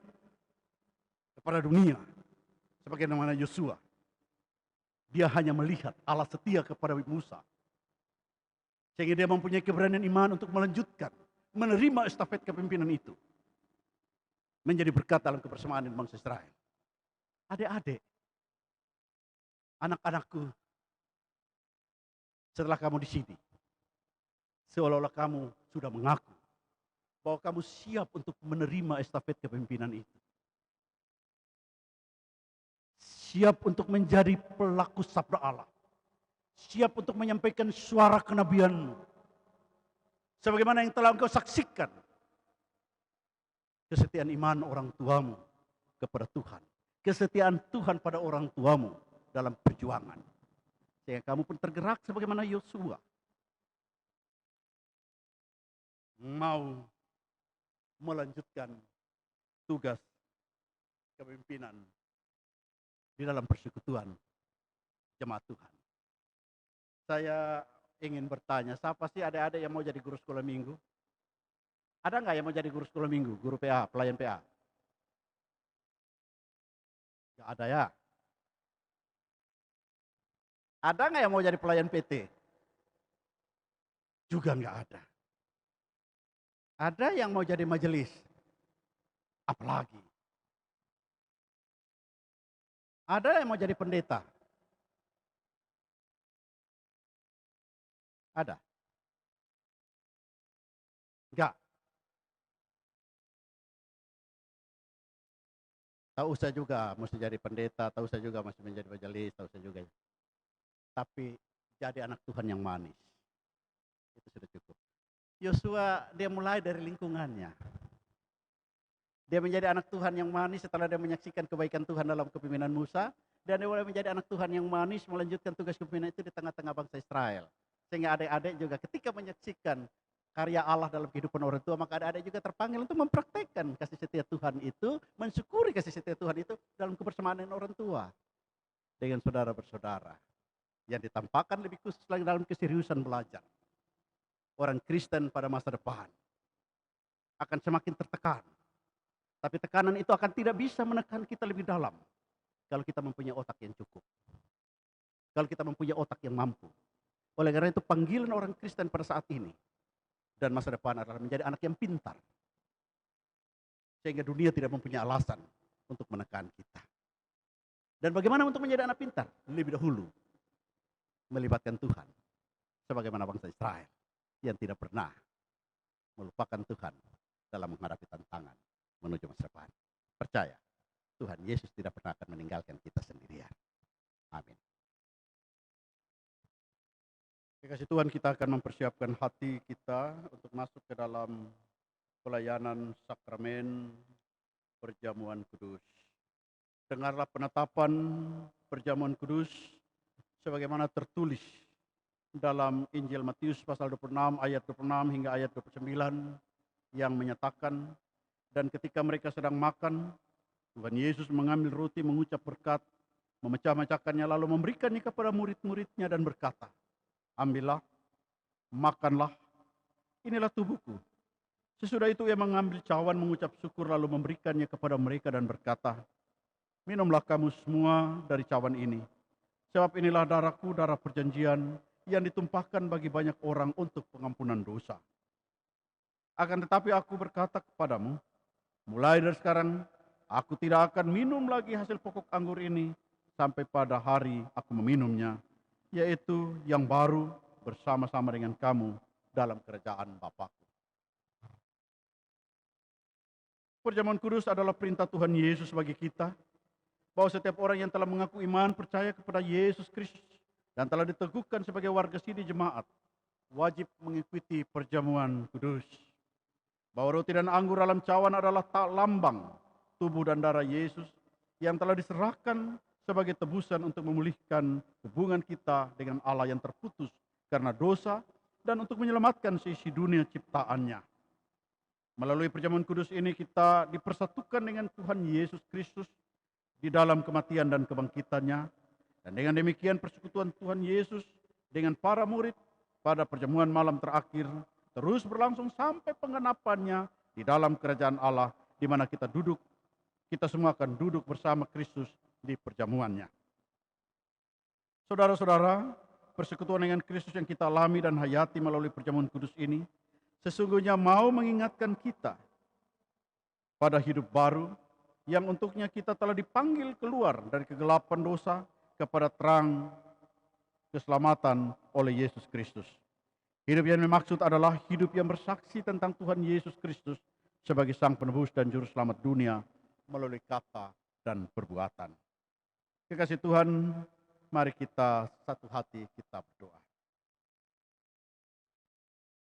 kepada dunia sebagaimana Yosua. Dia hanya melihat Allah setia kepada Musa, sehingga dia mempunyai keberanian iman untuk melanjutkan, menerima estafet kepemimpinan itu, menjadi berkat dalam kebersamaan bangsa Israel. Adik-adik, anak-anakku, setelah kamu di sini, seolah-olah kamu sudah mengaku bahwa kamu siap untuk menerima estafet kepemimpinan itu. Siap untuk menjadi pelaku sabda Allah. Siap untuk menyampaikan suara kenabianmu. Sebagaimana yang telah engkau saksikan. Kesetiaan iman orang tuamu kepada Tuhan. Kesetiaan Tuhan pada orang tuamu dalam perjuangan. Sehingga kamu pun tergerak sebagaimana Yosua. Mau melanjutkan tugas kepemimpinan di dalam persekutuan jemaat Tuhan. Saya ingin bertanya, siapa sih adik-adik yang mau jadi guru sekolah minggu? Ada nggak yang mau jadi guru sekolah minggu, guru PA, pelayan PA? Nggak ada ya? Ada nggak yang mau jadi pelayan PT? Juga nggak ada. Ada yang mau jadi majelis? Apalagi? Ada yang mau jadi pendeta? Ada? Enggak? Tak usah juga mesti jadi pendeta, tak usah juga mesti menjadi majelis, tak usah juga. Tapi jadi anak Tuhan yang manis. Itu sudah cukup. Yosua dia mulai dari lingkungannya. Dia menjadi anak Tuhan yang manis setelah dia menyaksikan kebaikan Tuhan dalam kepemimpinan Musa. Dan dia boleh menjadi anak Tuhan yang manis, melanjutkan tugas kepemimpinan itu di tengah-tengah bangsa Israel. Sehingga adik-adik juga ketika menyaksikan karya Allah dalam kehidupan orang tua, maka adik-adik juga terpanggil untuk mempraktekkan kasih setia Tuhan itu, mensyukuri kasih setia Tuhan itu dalam kebersamaan dengan orang tua, dengan saudara bersaudara, yang ditampakkan lebih khusus lagi dalam keseriusan belajar. Orang Kristen pada masa depan akan semakin tertekan, tapi tekanan itu akan tidak bisa menekan kita lebih dalam kalau kita mempunyai otak yang cukup, kalau kita mempunyai otak yang mampu. Oleh karena itu panggilan orang Kristen pada saat ini dan masa depan adalah menjadi anak yang pintar, sehingga dunia tidak mempunyai alasan untuk menekan kita. Dan bagaimana untuk menjadi anak pintar? Lebih dahulu melibatkan Tuhan, sebagaimana bangsa Israel yang tidak pernah melupakan Tuhan dalam menghadapi tantangan menuju masa depan. Percaya, Tuhan Yesus tidak pernah akan meninggalkan kita sendirian. Amin. Kasih Tuhan, kita akan mempersiapkan hati kita untuk masuk ke dalam pelayanan sakramen perjamuan kudus. Dengarlah penetapan perjamuan kudus sebagaimana tertulis dalam Injil Matius pasal 26 ayat 26 hingga ayat 29 yang menyatakan, dan ketika mereka sedang makan, Tuhan Yesus mengambil roti, mengucap berkat, memecah-mecahkannya lalu memberikannya kepada murid-muridnya dan berkata, ambillah, makanlah, inilah tubuhku. Sesudah itu ia mengambil cawan, mengucap syukur lalu memberikannya kepada mereka dan berkata, minumlah kamu semua dari cawan ini, sebab inilah darahku, darah perjanjian yang ditumpahkan bagi banyak orang untuk pengampunan dosa. Akan tetapi aku berkata kepadamu, mulai dari sekarang aku tidak akan minum lagi hasil pokok anggur ini sampai pada hari aku meminumnya, yaitu yang baru bersama-sama dengan kamu dalam kerajaan Bapa-Ku. Perjamuan kudus adalah perintah Tuhan Yesus bagi kita, bahwa setiap orang yang telah mengaku iman percaya kepada Yesus Kristus dan telah diteguhkan sebagai warga sidi jemaat, wajib mengikuti perjamuan kudus. Bahwa roti dan anggur dalam cawan adalah lambang tubuh dan darah Yesus yang telah diserahkan sebagai tebusan untuk memulihkan hubungan kita dengan Allah yang terputus karena dosa dan untuk menyelamatkan seisi dunia ciptaannya. Melalui perjamuan kudus ini kita dipersatukan dengan Tuhan Yesus Kristus di dalam kematian dan kebangkitannya, dan dengan demikian persekutuan Tuhan Yesus dengan para murid pada perjamuan malam terakhir terus berlangsung sampai penggenapannya di dalam kerajaan Allah, di mana kita semua akan duduk bersama Kristus di perjamuannya. Saudara-saudara, persekutuan dengan Kristus yang kita alami dan hayati melalui perjamuan kudus ini sesungguhnya mau mengingatkan kita pada hidup baru yang untuknya kita telah dipanggil keluar dari kegelapan dosa kepada terang keselamatan oleh Yesus Kristus. Hidup yang dimaksud adalah hidup yang bersaksi tentang Tuhan Yesus Kristus sebagai Sang Penebus dan Juru Selamat dunia melalui kata dan perbuatan. Kekasih Tuhan, mari kita satu hati kita berdoa.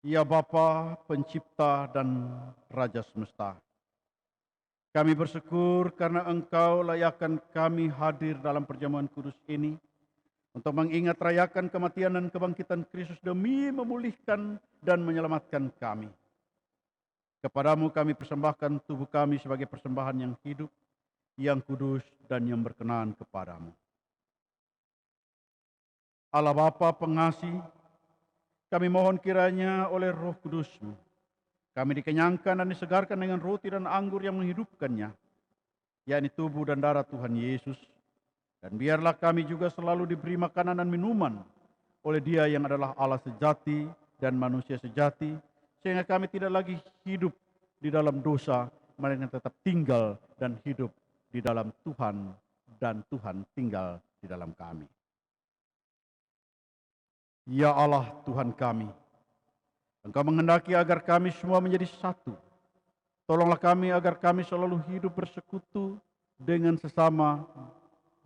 Ya Bapa, Pencipta dan Raja semesta, kami bersyukur karena Engkau layakkan kami hadir dalam perjamuan kudus ini untuk mengingat rayakan kematian dan kebangkitan Kristus demi memulihkan dan menyelamatkan kami. Kepadamu kami persembahkan tubuh kami sebagai persembahan yang hidup, yang kudus dan yang berkenan kepadamu. Allah Bapa pengasih, kami mohon kiranya oleh Roh Kudus-Mu, kami dikenyangkan dan disegarkan dengan roti dan anggur yang menghidupkannya, yakni tubuh dan darah Tuhan Yesus. Dan biarlah kami juga selalu diberi makanan dan minuman oleh Dia yang adalah Allah sejati dan manusia sejati, sehingga kami tidak lagi hidup di dalam dosa, melainkan tetap tinggal dan hidup di dalam Tuhan, dan Tuhan tinggal di dalam kami. Ya Allah Tuhan kami, Engkau menghendaki agar kami semua menjadi satu. Tolonglah kami agar kami selalu hidup bersekutu dengan sesama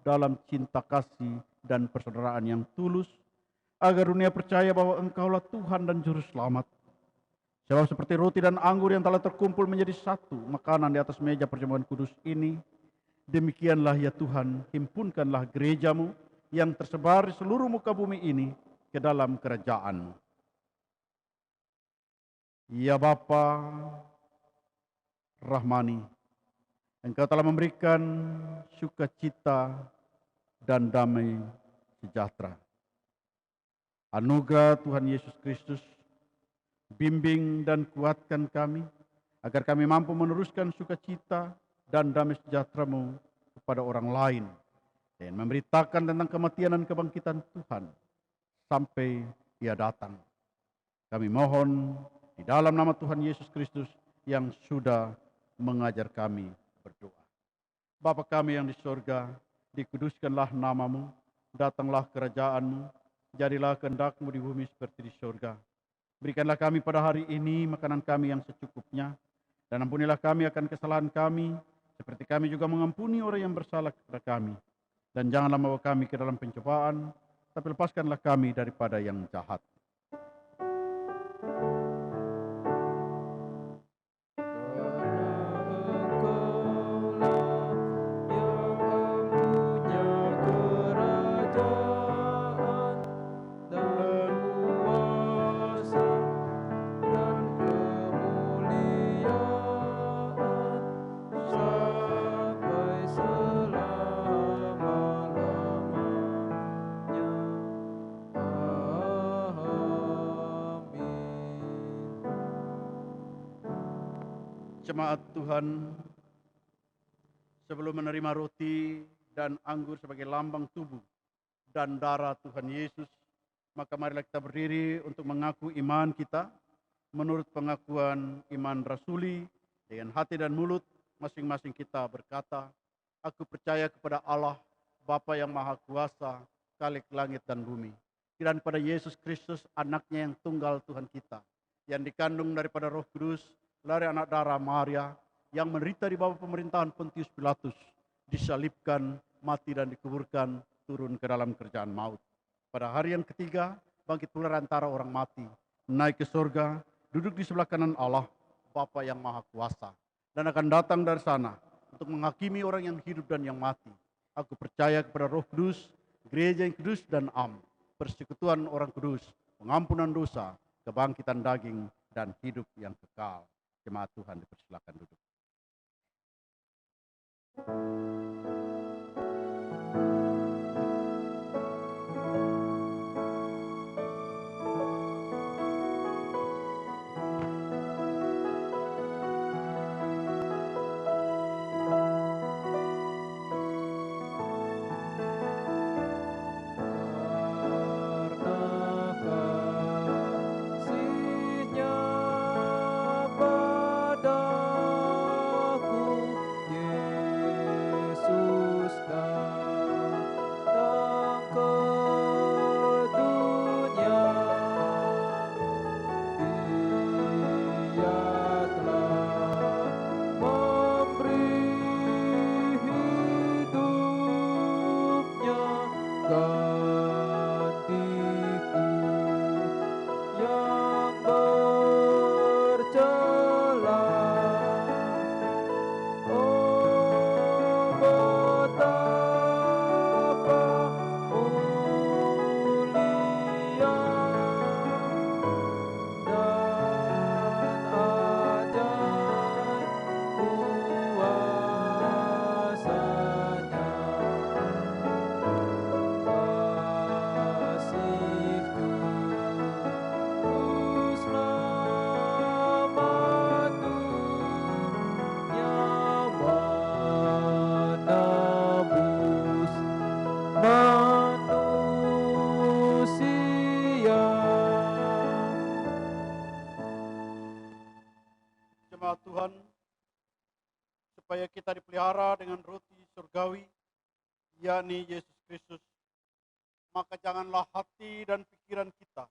dalam cinta kasih dan persaudaraan yang tulus, agar dunia percaya bahwa Engkaulah Tuhan dan Juru Selamat. Sebab seperti roti dan anggur yang telah terkumpul menjadi satu makanan di atas meja perjamuan kudus ini, Demikianlah ya Tuhan, himpunkanlah gereja-Mu yang tersebar di seluruh muka bumi ini ke dalam kerajaan-Mu. Ya Bapa Rahmani, Engkau telah memberikan sukacita dan damai sejahtera. Anugerah Tuhan Yesus Kristus, bimbing dan kuatkan kami, agar kami mampu meneruskan sukacita dan damai sejahtera-Mu kepada orang lain, dan memberitakan tentang kematian dan kebangkitan Tuhan sampai Ia datang. Kami mohon di dalam nama Tuhan Yesus Kristus yang sudah mengajar kami berdoa. Bapa kami yang di sorga, dikuduskanlah nama-Mu, datanglah kerajaan-Mu, jadilah kehendak-Mu di bumi seperti di sorga. Berikanlah kami pada hari ini makanan kami yang secukupnya, dan ampunilah kami akan kesalahan kami, seperti kami juga mengampuni orang yang bersalah kepada kami. Dan janganlah membawa kami ke dalam pencobaan, tapi lepaskanlah kami daripada yang jahat. Jemaat Tuhan, sebelum menerima roti dan anggur sebagai lambang tubuh dan darah Tuhan Yesus, maka marilah kita berdiri untuk mengaku iman kita menurut pengakuan iman rasuli. Dengan hati dan mulut masing-masing kita berkata, aku percaya kepada Allah, Bapa yang Maha Kuasa, Khalik langit dan bumi, dan pada Yesus Kristus, anaknya yang tunggal Tuhan kita, yang dikandung daripada Roh Kudus, dari anak darah Maria, yang menderita di bawah pemerintahan Pontius Pilatus, disalibkan, mati dan dikuburkan, turun ke dalam kerajaan maut. Pada hari yang ketiga, bangkit pula antara orang mati, naik ke surga, duduk di sebelah kanan Allah, Bapa yang Maha Kuasa, dan akan datang dari sana untuk menghakimi orang yang hidup dan yang mati. Aku percaya kepada Roh Kudus, gereja yang kudus dan am, persekutuan orang kudus, pengampunan dosa, kebangkitan daging, dan hidup yang kekal. Jemaat Tuhan dipersilakan duduk. Tuhan, supaya kita dipelihara dengan roti surgawi, yakni Yesus Kristus, maka janganlah hati dan pikiran kita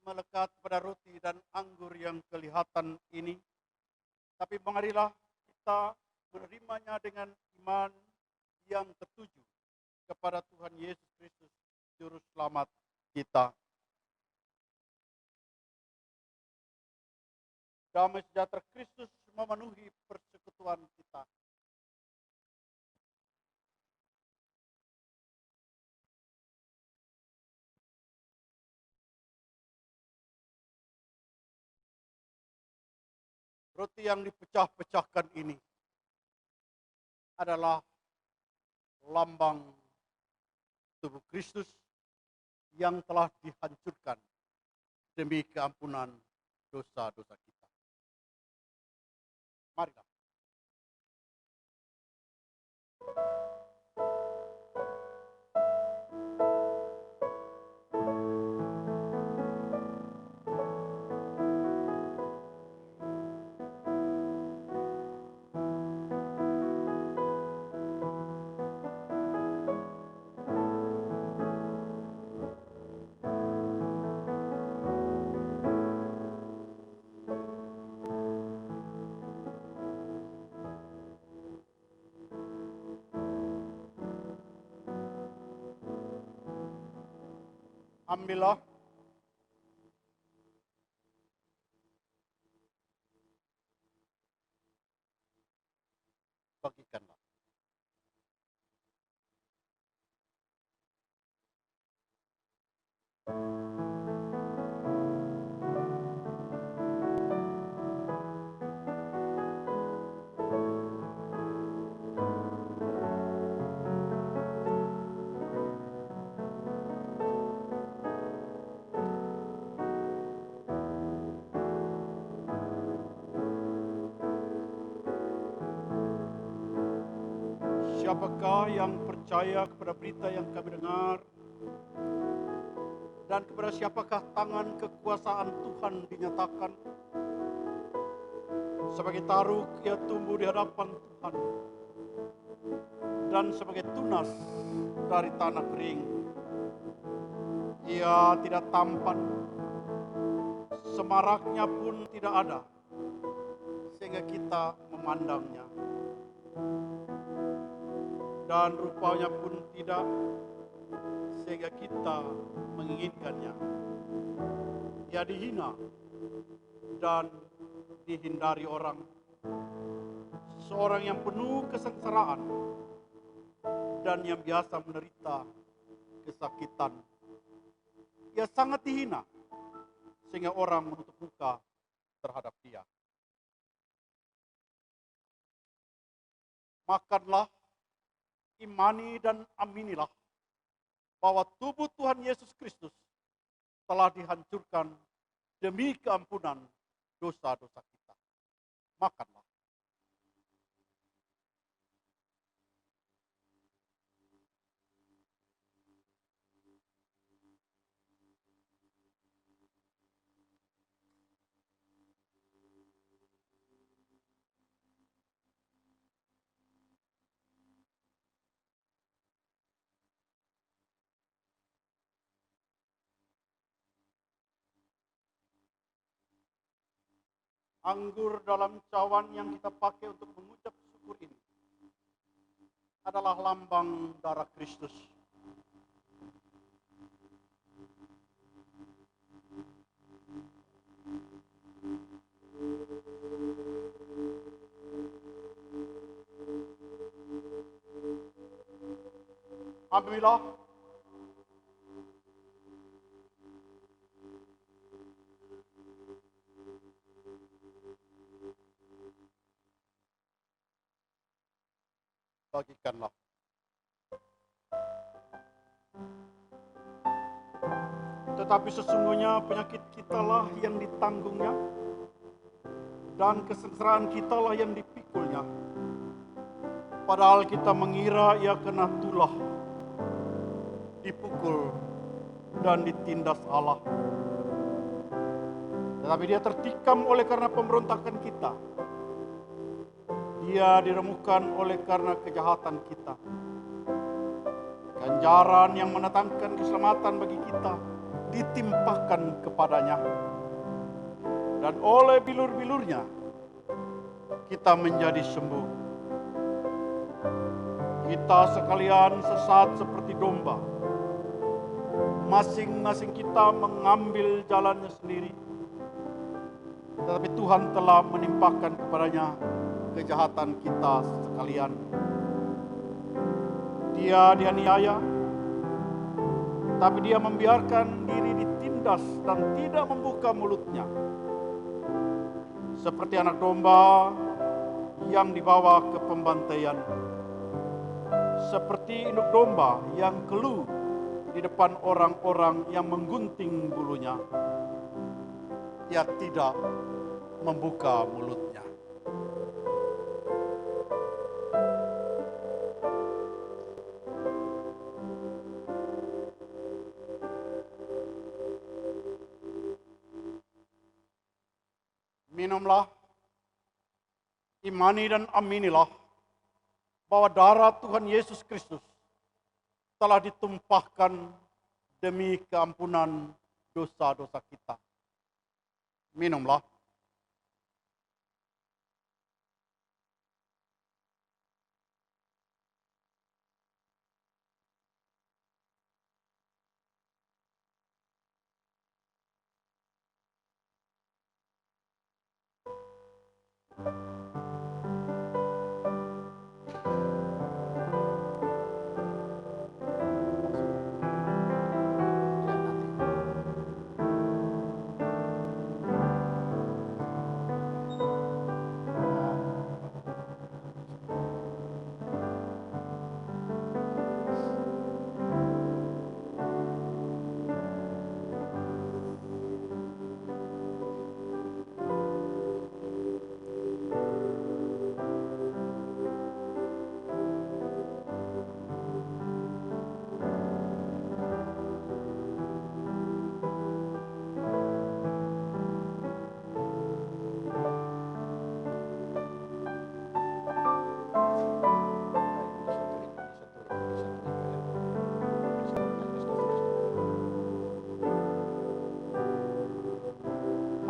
melekat pada roti dan anggur yang kelihatan ini, tapi marilah kita menerimanya dengan iman yang tertuju kepada Tuhan Yesus Kristus, Juru Selamat kita. Damai sejahtera Kristus memenuhi persekutuan kita. Roti yang dipecah-pecahkan ini adalah lambang tubuh Kristus yang telah dihancurkan demi keampunan dosa-dosa kita. Marilah. Ambillah. Bagikanlah. Siapakah yang percaya kepada berita yang kami dengar? Dan kepada siapakah tangan kekuasaan Tuhan dinyatakan? Sebagai taruk ia tumbuh di hadapan Tuhan, dan sebagai tunas dari tanah kering. Ia tidak tampan, semaraknya pun tidak ada, sehingga kita memandangnya. Dan rupanya pun tidak, sehingga kita menginginkannya. Ia dihina dan dihindari orang, seorang yang penuh kesengsaraan dan yang biasa menderita kesakitan. Ia sangat dihina sehingga orang menutup muka terhadap dia. Makanlah, imani dan aminilah bahwa tubuh Tuhan Yesus Kristus telah dihancurkan demi keampunan dosa-dosa kita. Makanlah. Anggur dalam cawan yang kita pakai untuk mengucap syukur ini adalah lambang darah Kristus. Ambillah. Bagikanlah. Tetapi sesungguhnya penyakit kitalah yang ditanggungnya, dan kesengsaraan kitalah yang dipikulnya. Padahal kita mengira ia kena tulah, dipukul, dan ditindas Allah. Tetapi dia tertikam oleh karena pemberontakan kita. Dia diremukkan oleh karena kejahatan kita. Ganjaran yang mendatangkan keselamatan bagi kita ditimpakan kepadanya. Dan oleh bilur-bilurnya kita menjadi sembuh. Kita sekalian sesat seperti domba. Masing-masing kita mengambil jalannya sendiri. Tetapi Tuhan telah menimpakan kepadanya kejahatan kita sekalian. Dia dianiaya, tapi dia membiarkan diri ditindas dan tidak membuka mulutnya. seperti anak domba yang dibawa ke pembantaian, seperti induk domba yang keluh di depan orang-orang yang menggunting bulunya. Ia tidak membuka mulutnya. Minumlah, imani dan aminilah bahwa darah Tuhan Yesus Kristus telah ditumpahkan demi keampunan dosa-dosa kita. Minumlah.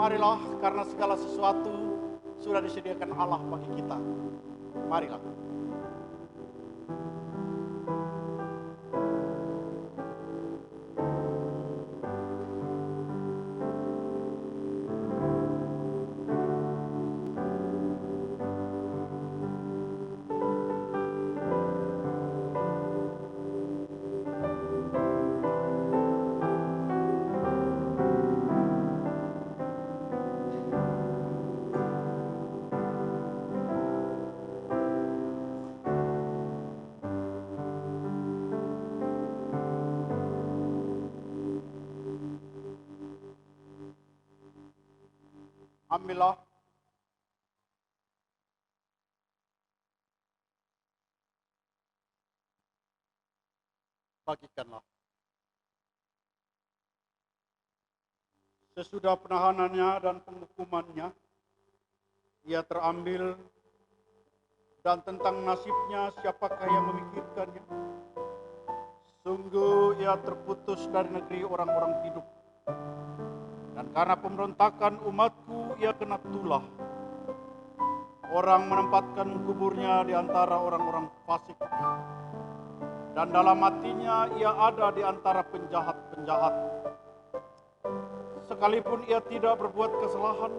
Marilah, karena segala sesuatu sudah disediakan Allah bagi kita. Marilah. Ambillah. Bagikanlah. Sesudah penahanannya dan penghukumannya, ia terambil, dan tentang nasibnya siapakah yang memikirkannya? Sungguh ia terputus dari negeri orang-orang hidup. Dan karena pemberontakan umatku ia kena tulah. Orang menempatkan kuburnya di antara orang-orang fasik. Dan dalam hatinya ia ada di antara penjahat-penjahat. Sekalipun ia tidak berbuat kesalahan,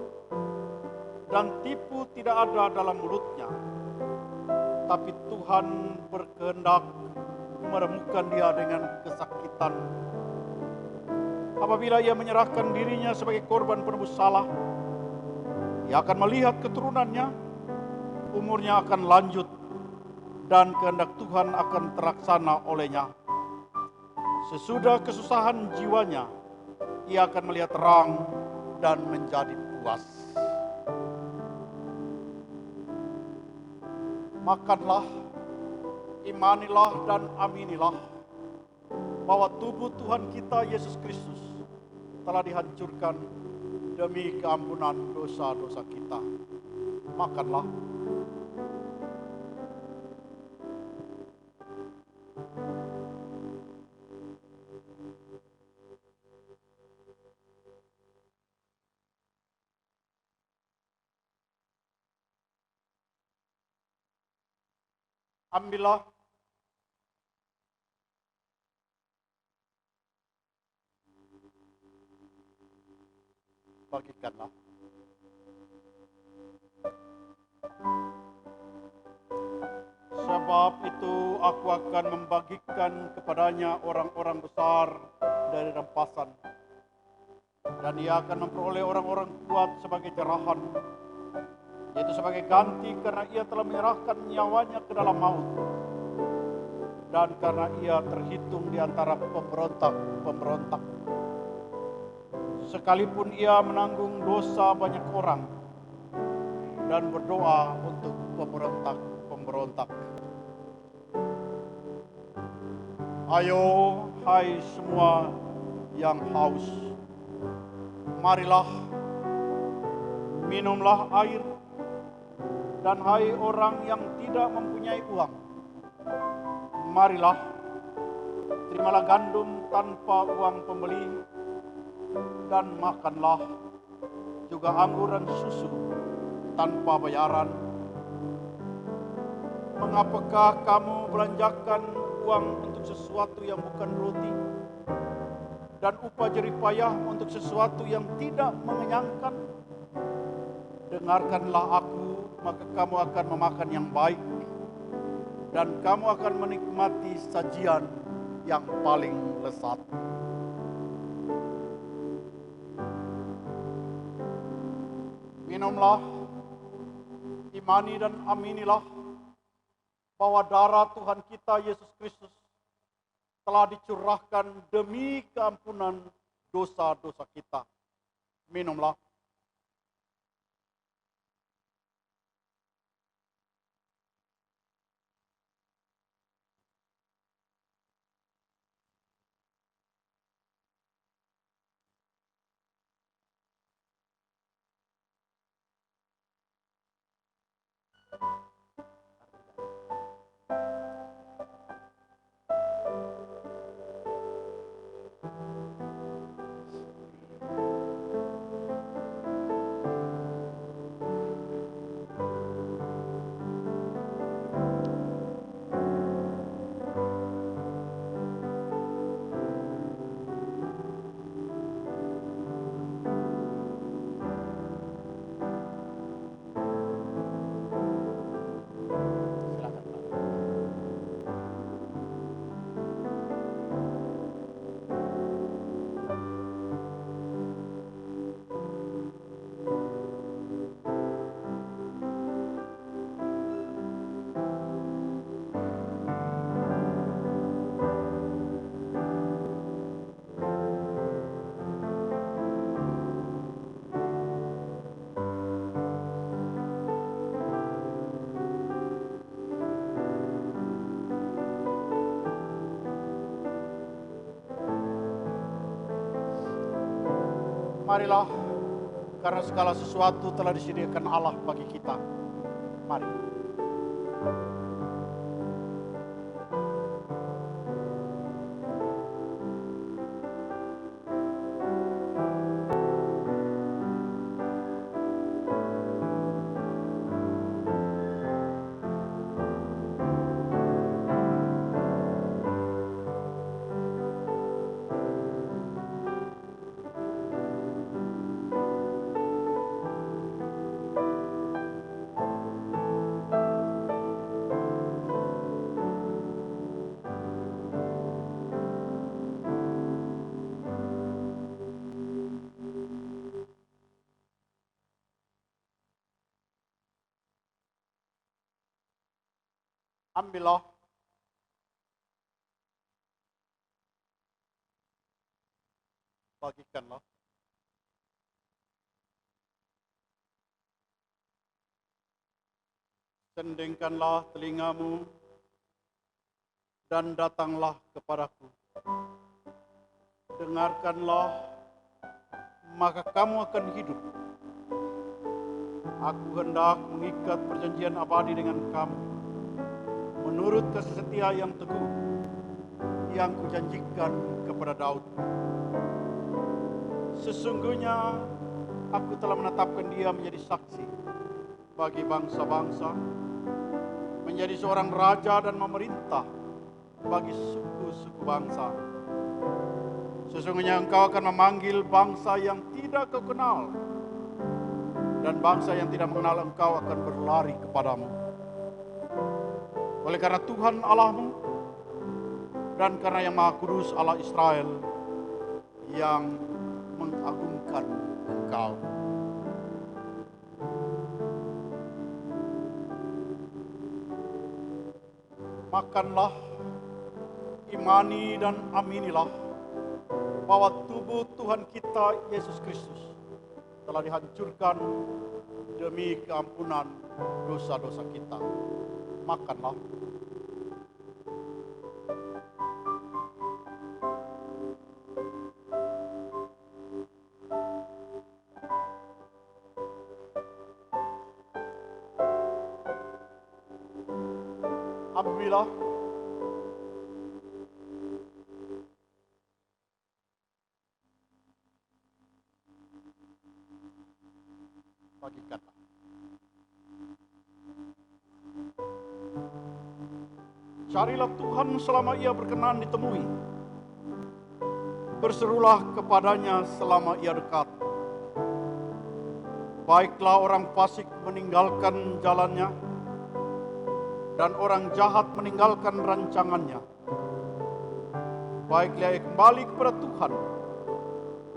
dan tipu tidak ada dalam mulutnya. Tapi Tuhan berkehendak meremukkan dia dengan kesakitan. Apabila ia menyerahkan dirinya sebagai korban penebus salah, ia akan melihat keturunannya, umurnya akan lanjut, dan kehendak Tuhan akan terlaksana olehnya. Sesudah kesusahan jiwanya, ia akan melihat terang dan menjadi puas. Makanlah, imanilah dan aminilah bahwa tubuh Tuhan kita Yesus Kristus telah dihancurkan demi keampunan dosa-dosa kita. Makanlah. Ambillah. Bagikanlah. Sebab itu aku akan membagikan kepadanya orang-orang besar dari rampasan, dan ia akan memperoleh orang-orang kuat sebagai jarahan, yaitu sebagai ganti karena ia telah menyerahkan nyawanya ke dalam maut, dan karena ia terhitung di antara pemberontak-pemberontak. Sekalipun ia menanggung dosa banyak orang dan berdoa untuk pemberontak-pemberontak. Ayo, hai semua yang haus, marilah, minumlah air. Dan hai orang yang tidak mempunyai uang, marilah, terimalah gandum tanpa uang pembeli, dan makanlah juga anggur dan susu tanpa bayaran. Mengapakah kamu belanjakan uang untuk sesuatu yang bukan roti, dan upah jerih payah untuk sesuatu yang tidak mengenyangkan? Dengarkanlah aku, maka kamu akan memakan yang baik, dan kamu akan menikmati sajian yang paling lezat. Minumlah, imani dan aminilah bahwa darah Tuhan kita Yesus Kristus telah dicurahkan demi keampunan dosa-dosa kita. Minumlah. Marilah, karena segala sesuatu telah disediakan Allah bagi kita. Mari. Ambillah, bagikanlah. Sendengkanlah telingamu dan datanglah kepadaku. Dengarkanlah, maka kamu akan hidup. Aku hendak mengikat perjanjian abadi dengan kamu, menurut kasih setia yang teguh yang kujanjikan kepada Daud. Sesungguhnya aku telah menetapkan dia menjadi saksi bagi bangsa-bangsa, menjadi seorang raja dan memerintah bagi suku-suku bangsa. Sesungguhnya engkau akan memanggil bangsa yang tidak kau kenal, dan bangsa yang tidak mengenal engkau akan berlari kepadamu. Oleh karena Tuhan Allahmu dan karena Yang Maha Kudus Allah Israel yang mengagungkan engkau. Makanlah, imani dan aminilah bahwa tubuh Tuhan kita Yesus Kristus telah dihancurkan demi keampunan dosa-dosa kita. Makanlah. Ambillah. Bagikanlah. Carilah Tuhan selama ia berkenan ditemui. Berserulah kepadanya selama ia dekat. Baiklah orang fasik meninggalkan jalannya, dan orang jahat meninggalkan rancangannya. Baiklah ia kembali kepada Tuhan,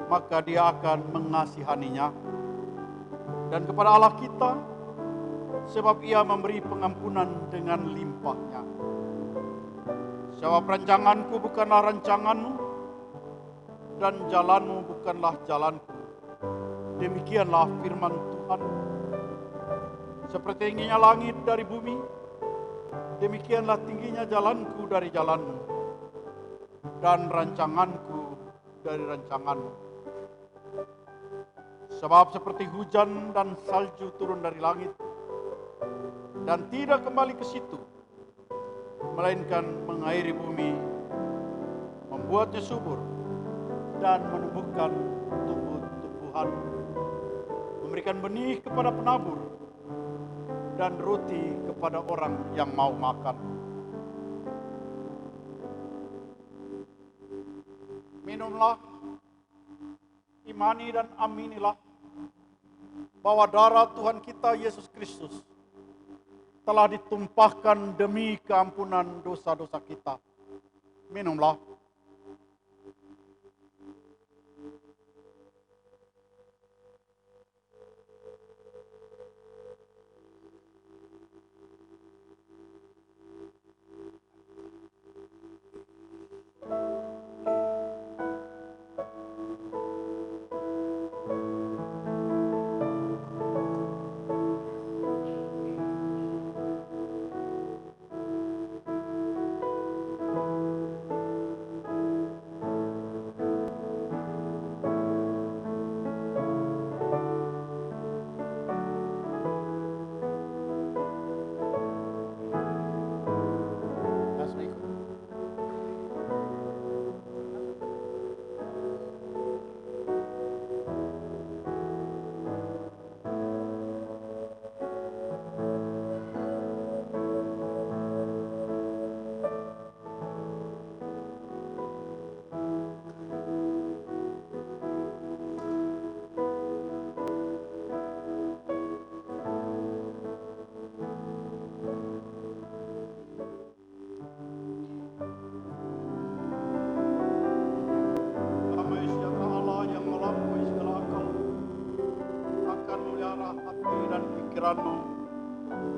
maka dia akan mengasihaninya. Dan kepada Allah kita, sebab ia memberi pengampunan dengan limpahnya. Sebab rancanganku bukanlah rancanganmu, dan jalanmu bukanlah jalanku. Demikianlah firman Tuhan. Seperti tingginya langit dari bumi, demikianlah tingginya jalanku dari jalanmu, dan rancanganku dari rancanganmu. Sebab seperti hujan dan salju turun dari langit, dan tidak kembali ke situ, melainkan mengairi bumi, membuatnya subur, dan menumbuhkan tumbuh-tumbuhan, memberikan benih kepada penabur, dan roti kepada orang yang mau makan. Minumlah, imani dan aminilah bahwa darah Tuhan kita Yesus Kristus telah ditumpahkan demi keampunan dosa-dosa kita. Minumlah.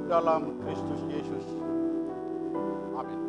Dalam Kristus Yesus. Amin.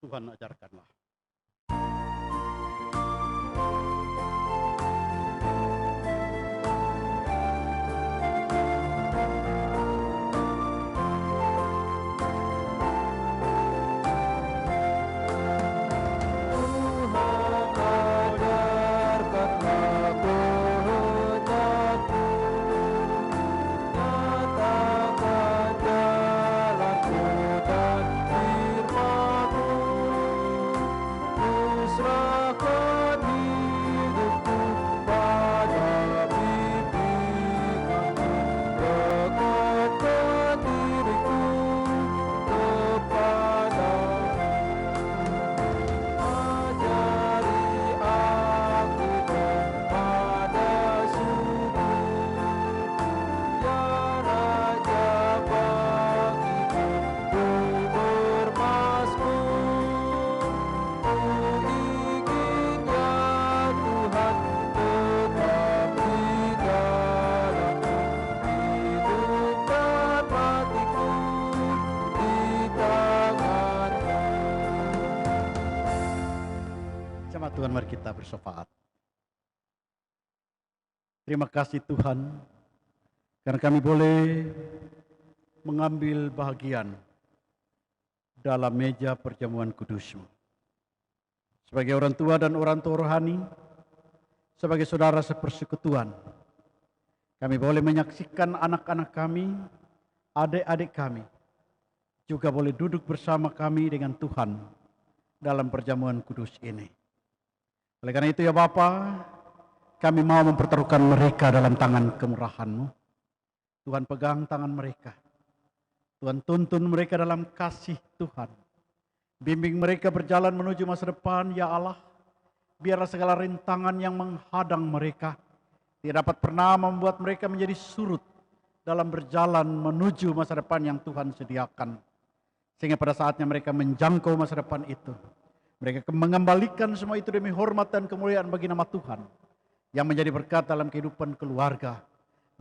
Tuhan ajarkanlah. Tuhan, mari kita bersyafat. Terima kasih Tuhan, karena kami boleh mengambil bahagian dalam meja perjamuan kudus-Mu. Sebagai orang tua dan orang tua rohani, sebagai saudara sepersekutuan, kami boleh menyaksikan anak-anak kami, adik-adik kami, juga boleh duduk bersama kami dengan Tuhan dalam perjamuan kudus ini. Oleh karena itu ya Bapa, kami mau mempertaruhkan mereka dalam tangan kemurahan-Mu. Tuhan, pegang tangan mereka. Tuhan, tuntun mereka dalam kasih Tuhan. Bimbing mereka berjalan menuju masa depan, ya Allah. Biarlah segala rintangan yang menghadang mereka tidak dapat pernah membuat mereka menjadi surut dalam berjalan menuju masa depan yang Tuhan sediakan. Sehingga pada saatnya mereka menjangkau masa depan itu, mereka mengembalikan semua itu demi hormat dan kemuliaan bagi nama Tuhan, yang menjadi berkat dalam kehidupan keluarga,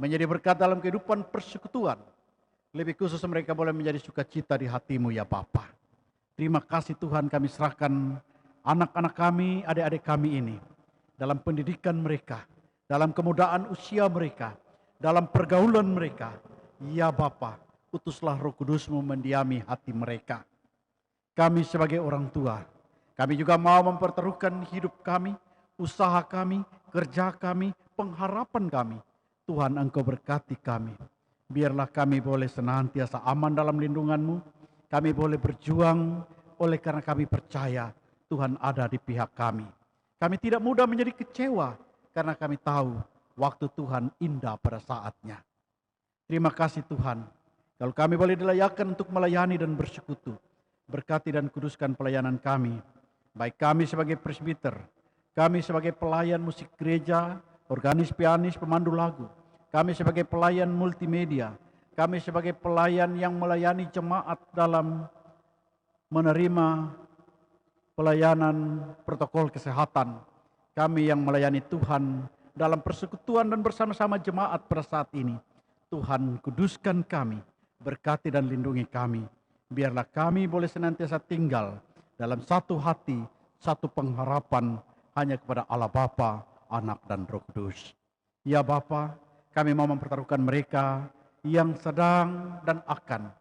menjadi berkat dalam kehidupan persekutuan. Lebih khusus mereka boleh menjadi sukacita di hati-Mu ya Bapa. Terima kasih Tuhan, kami serahkan anak-anak kami, adik-adik kami ini dalam pendidikan mereka, dalam kemudaan usia mereka, dalam pergaulan mereka. Ya Bapa, utuslah Roh Kudus-Mu mendiami hati mereka. Kami sebagai orang tua, kami juga mau mempertaruhkan hidup kami, usaha kami, kerja kami, pengharapan kami. Tuhan, Engkau berkati kami. Biarlah kami boleh senantiasa aman dalam lindungan-Mu. Kami boleh berjuang oleh karena kami percaya Tuhan ada di pihak kami. Kami tidak mudah menjadi kecewa karena kami tahu waktu Tuhan indah pada saatnya. Terima kasih Tuhan, kalau kami boleh dilayakkan untuk melayani dan bersekutu. Berkati dan kuduskan pelayanan kami, baik kami sebagai presbiter, kami sebagai pelayan musik gereja, organis, pianis, pemandu lagu, kami sebagai pelayan multimedia, kami sebagai pelayan yang melayani jemaat dalam menerima pelayanan protokol kesehatan, kami yang melayani Tuhan dalam persekutuan dan bersama-sama jemaat pada saat ini. Tuhan, kuduskan kami, berkati dan lindungi kami. Biarlah kami boleh senantiasa tinggal dalam satu hati, satu pengharapan hanya kepada Allah Bapa, Anak dan Roh Kudus. Ya Bapa, kami mau mempertaruhkan mereka yang sedang dan akan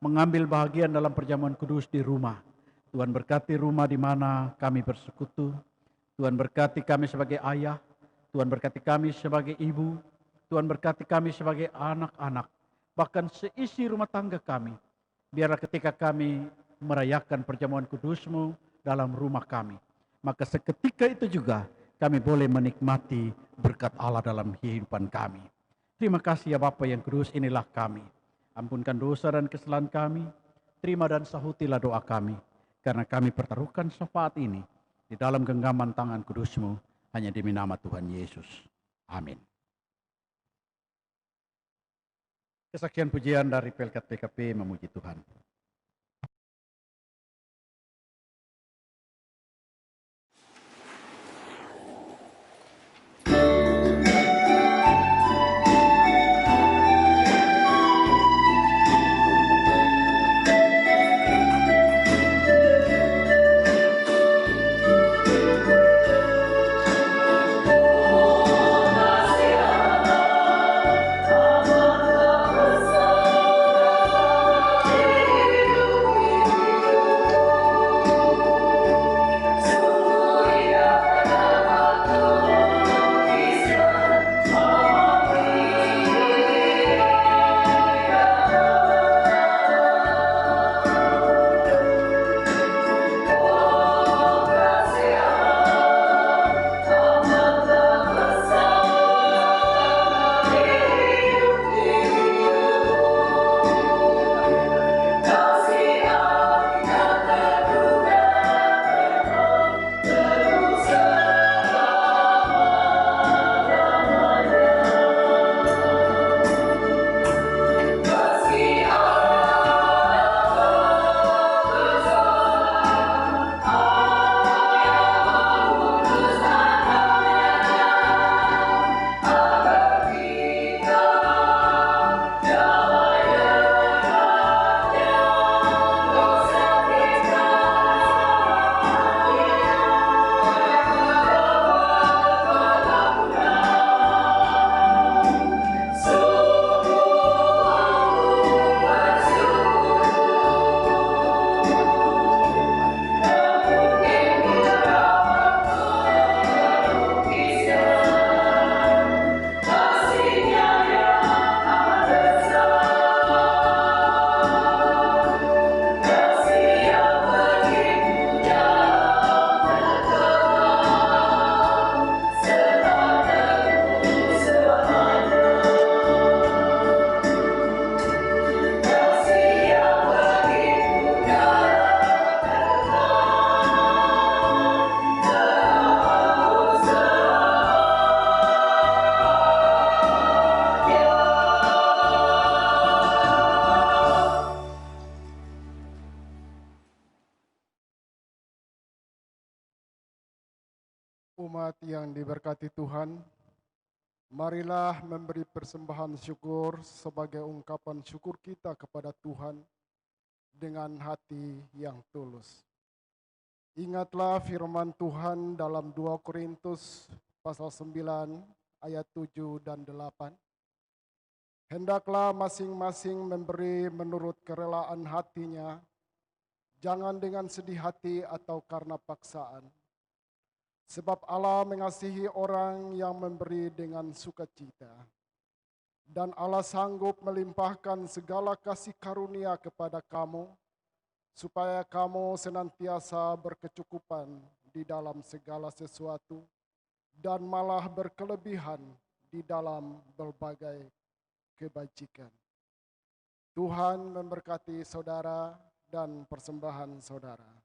mengambil bahagian dalam perjamuan kudus di rumah. Tuhan berkati rumah di mana kami bersekutu. Tuhan berkati kami sebagai ayah. Tuhan berkati kami sebagai ibu. Tuhan berkati kami sebagai anak-anak. Bahkan seisi rumah tangga kami. Biarlah ketika kami merayakan perjamuan kudus-Mu dalam rumah kami, maka seketika itu juga kami boleh menikmati berkat Allah dalam kehidupan kami. Terima kasih ya Bapa yang kudus, inilah kami. Ampunkan dosa dan kesalahan kami. Terima dan sahutilah doa kami. Karena kami pertaruhkan syafaat ini di dalam genggaman tangan kudus-Mu hanya demi nama Tuhan Yesus. Amin. Kesaksian pujian dari Pelkat PKP memuji Tuhan. Aman, Umat yang diberkati Tuhan, marilah memberi persembahan syukur sebagai ungkapan syukur kita kepada Tuhan dengan hati yang tulus. Ingatlah firman Tuhan dalam 2 Korintus pasal 9 ayat 7 dan 8. Hendaklah masing-masing memberi menurut kerelaan hatinya, jangan dengan sedih hati atau karena paksaan. Sebab Allah mengasihi orang yang memberi dengan sukacita. Dan Allah sanggup melimpahkan segala kasih karunia kepada kamu, supaya kamu senantiasa berkecukupan di dalam segala sesuatu, dan malah berkelebihan di dalam berbagai kebajikan. Tuhan memberkati saudara dan persembahan saudara.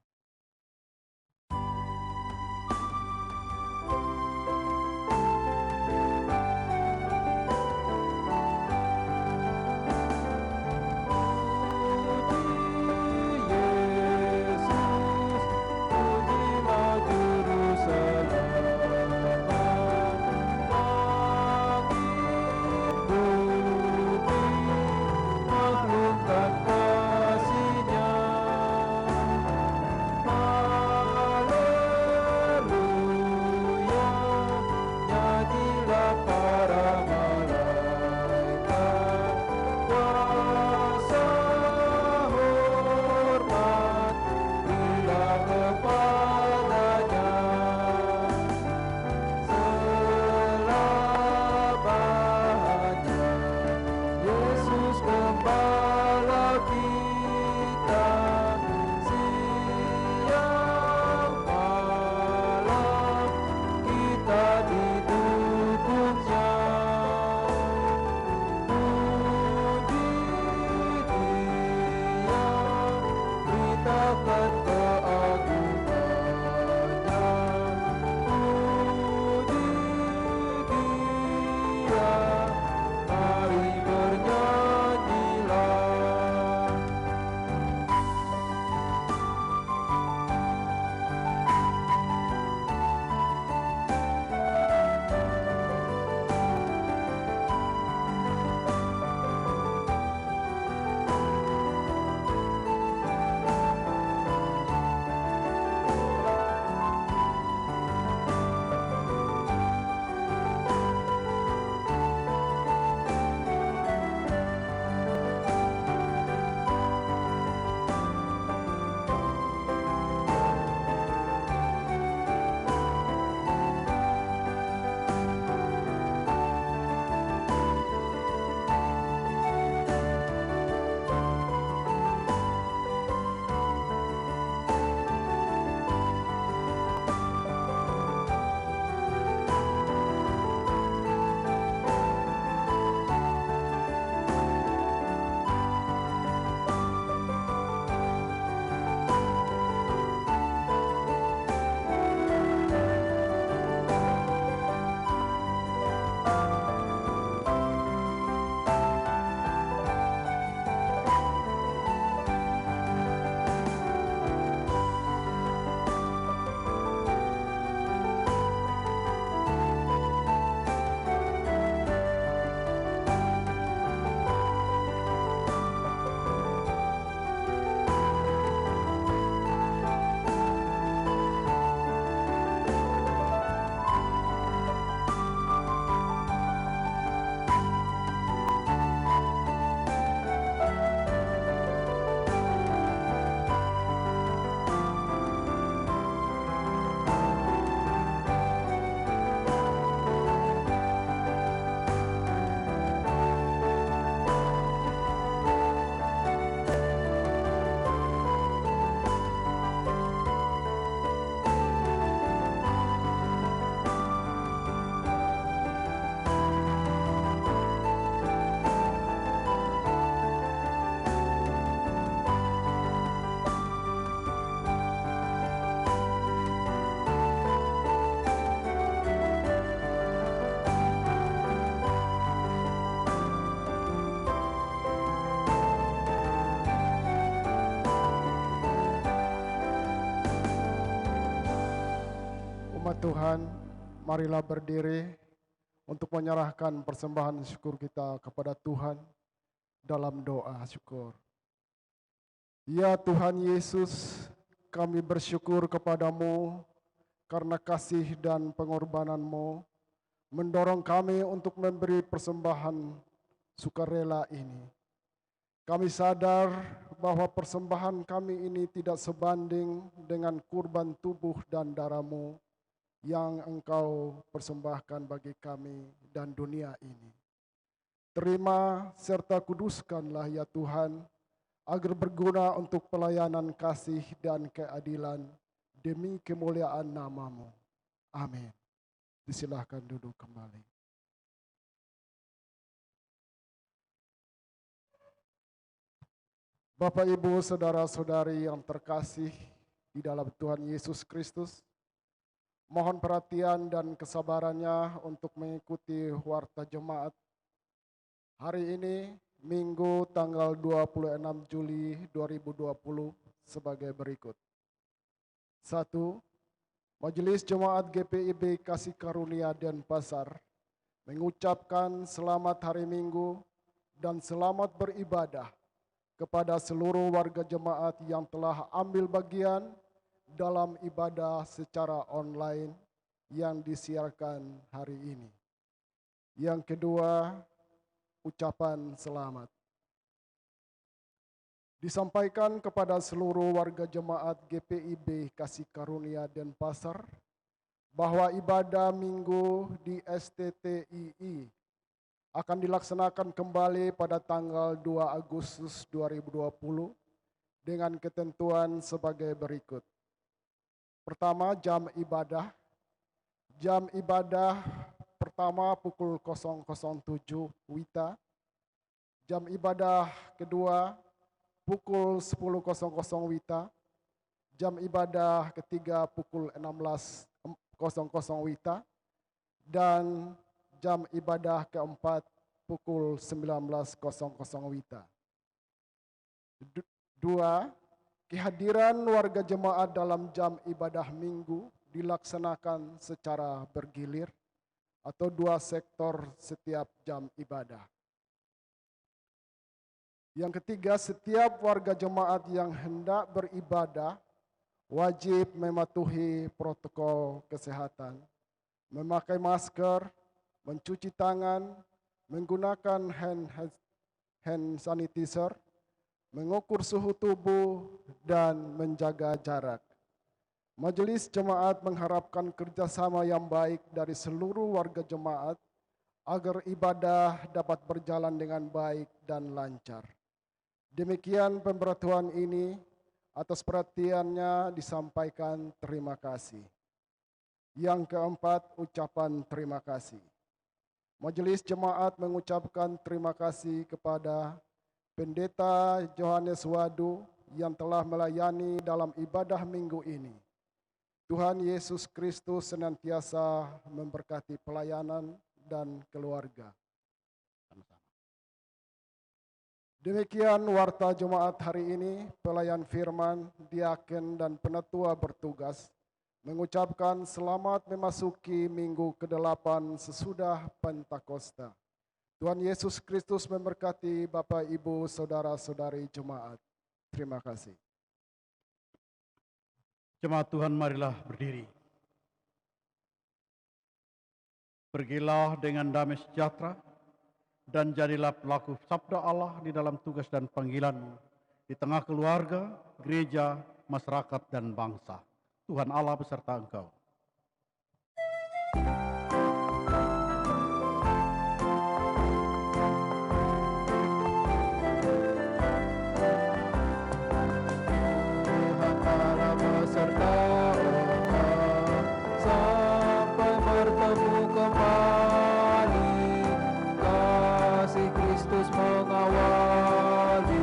Tuhan, marilah berdiri untuk menyerahkan persembahan syukur kita kepada Tuhan dalam doa syukur. Ya Tuhan Yesus, kami bersyukur kepadamu karena kasih dan pengorbanan-Mu mendorong kami untuk memberi persembahan sukarela ini. Kami sadar bahwa persembahan kami ini tidak sebanding dengan kurban tubuh dan darah-Mu yang Engkau persembahkan bagi kami dan dunia ini. Terima serta kuduskanlah ya Tuhan, agar berguna untuk pelayanan kasih dan keadilan demi kemuliaan nama-Mu. Amin. Disilahkan duduk kembali. Bapak, Ibu, saudara-saudari yang terkasih di dalam Tuhan Yesus Kristus, mohon perhatian dan kesabarannya untuk mengikuti warta jemaat hari ini, Minggu tanggal 26 Juli 2020 sebagai berikut. 1. Majelis Jemaat GPIB Kasih Karunia Denpasar mengucapkan selamat hari Minggu dan selamat beribadah kepada seluruh warga jemaat yang telah ambil bagian dalam ibadah secara online yang disiarkan hari ini. Yang kedua, ucapan selamat disampaikan kepada seluruh warga jemaat GPIB Kasih Karunia Denpasar bahwa ibadah Minggu di STTII akan dilaksanakan kembali pada tanggal 2 Agustus 2020 dengan ketentuan sebagai berikut. Pertama, jam ibadah. Jam ibadah pertama pukul 007 WITA. Jam ibadah kedua pukul 10.00 WITA. Jam ibadah ketiga pukul 16.00 WITA. Dan jam ibadah keempat pukul 19.00 WITA. 2. Kehadiran warga jemaat dalam jam ibadah Minggu dilaksanakan secara bergilir atau 2 sektor setiap jam ibadah. Yang ketiga, setiap warga jemaat yang hendak beribadah wajib mematuhi protokol kesehatan, memakai masker, mencuci tangan, menggunakan hand sanitizer, mengukur suhu tubuh, dan menjaga jarak. Majelis Jemaat mengharapkan kerjasama yang baik dari seluruh warga jemaat agar ibadah dapat berjalan dengan baik dan lancar. Demikian pemberitahuan ini, atas perhatiannya disampaikan terima kasih. Yang keempat, ucapan terima kasih. Majelis Jemaat mengucapkan terima kasih kepada Pendeta Johannes Wadu yang telah melayani dalam ibadah Minggu ini. Tuhan Yesus Kristus senantiasa memberkati pelayanan dan keluarga. Demikian warta jemaat hari ini. Pelayan firman, diaken, dan penatua bertugas mengucapkan selamat memasuki minggu ke-8 sesudah Pentakosta. Tuhan Yesus Kristus memberkati Bapak, Ibu, saudara-saudari jemaat. Terima kasih. Jemaat Tuhan, marilah berdiri. Pergilah dengan damai sejahtera dan jadilah pelaku sabda Allah di dalam tugas dan panggilanmu di tengah keluarga, gereja, masyarakat, dan bangsa. Tuhan Allah beserta engkau. Beserta engkau sampai bertemu kembali. Kasih Kristus mengawali.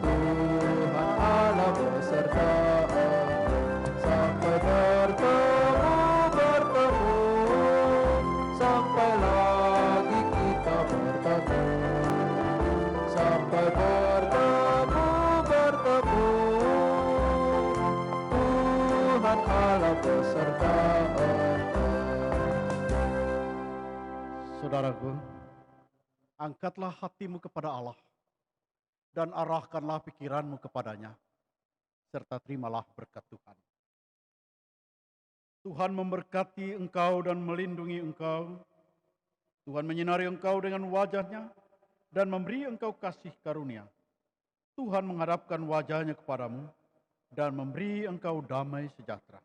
Tuhan Allah beserta engkau sampai bertemu Tuhan Allah beserta engkau. Saudaraku, angkatlah hatimu kepada Allah dan arahkanlah pikiranmu kepadanya, serta terimalah berkat Tuhan. Tuhan memberkati engkau dan melindungi engkau. Tuhan menyinari engkau dengan wajah-Nya dan memberi engkau kasih karunia. Tuhan menghadapkan wajah-Nya kepadamu dan memberi engkau damai sejahtera.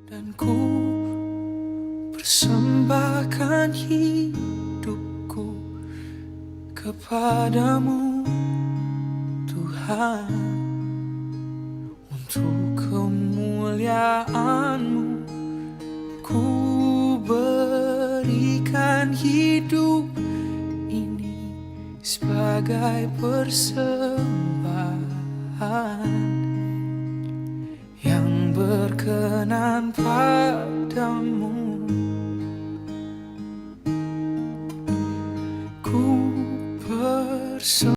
Dan ku persembahkan hidupku kepadamu, Tuhan, untuk kemuliaan-Mu. Ku berikan hidup ini sebagai persembahan yang berkenan padamu. Ku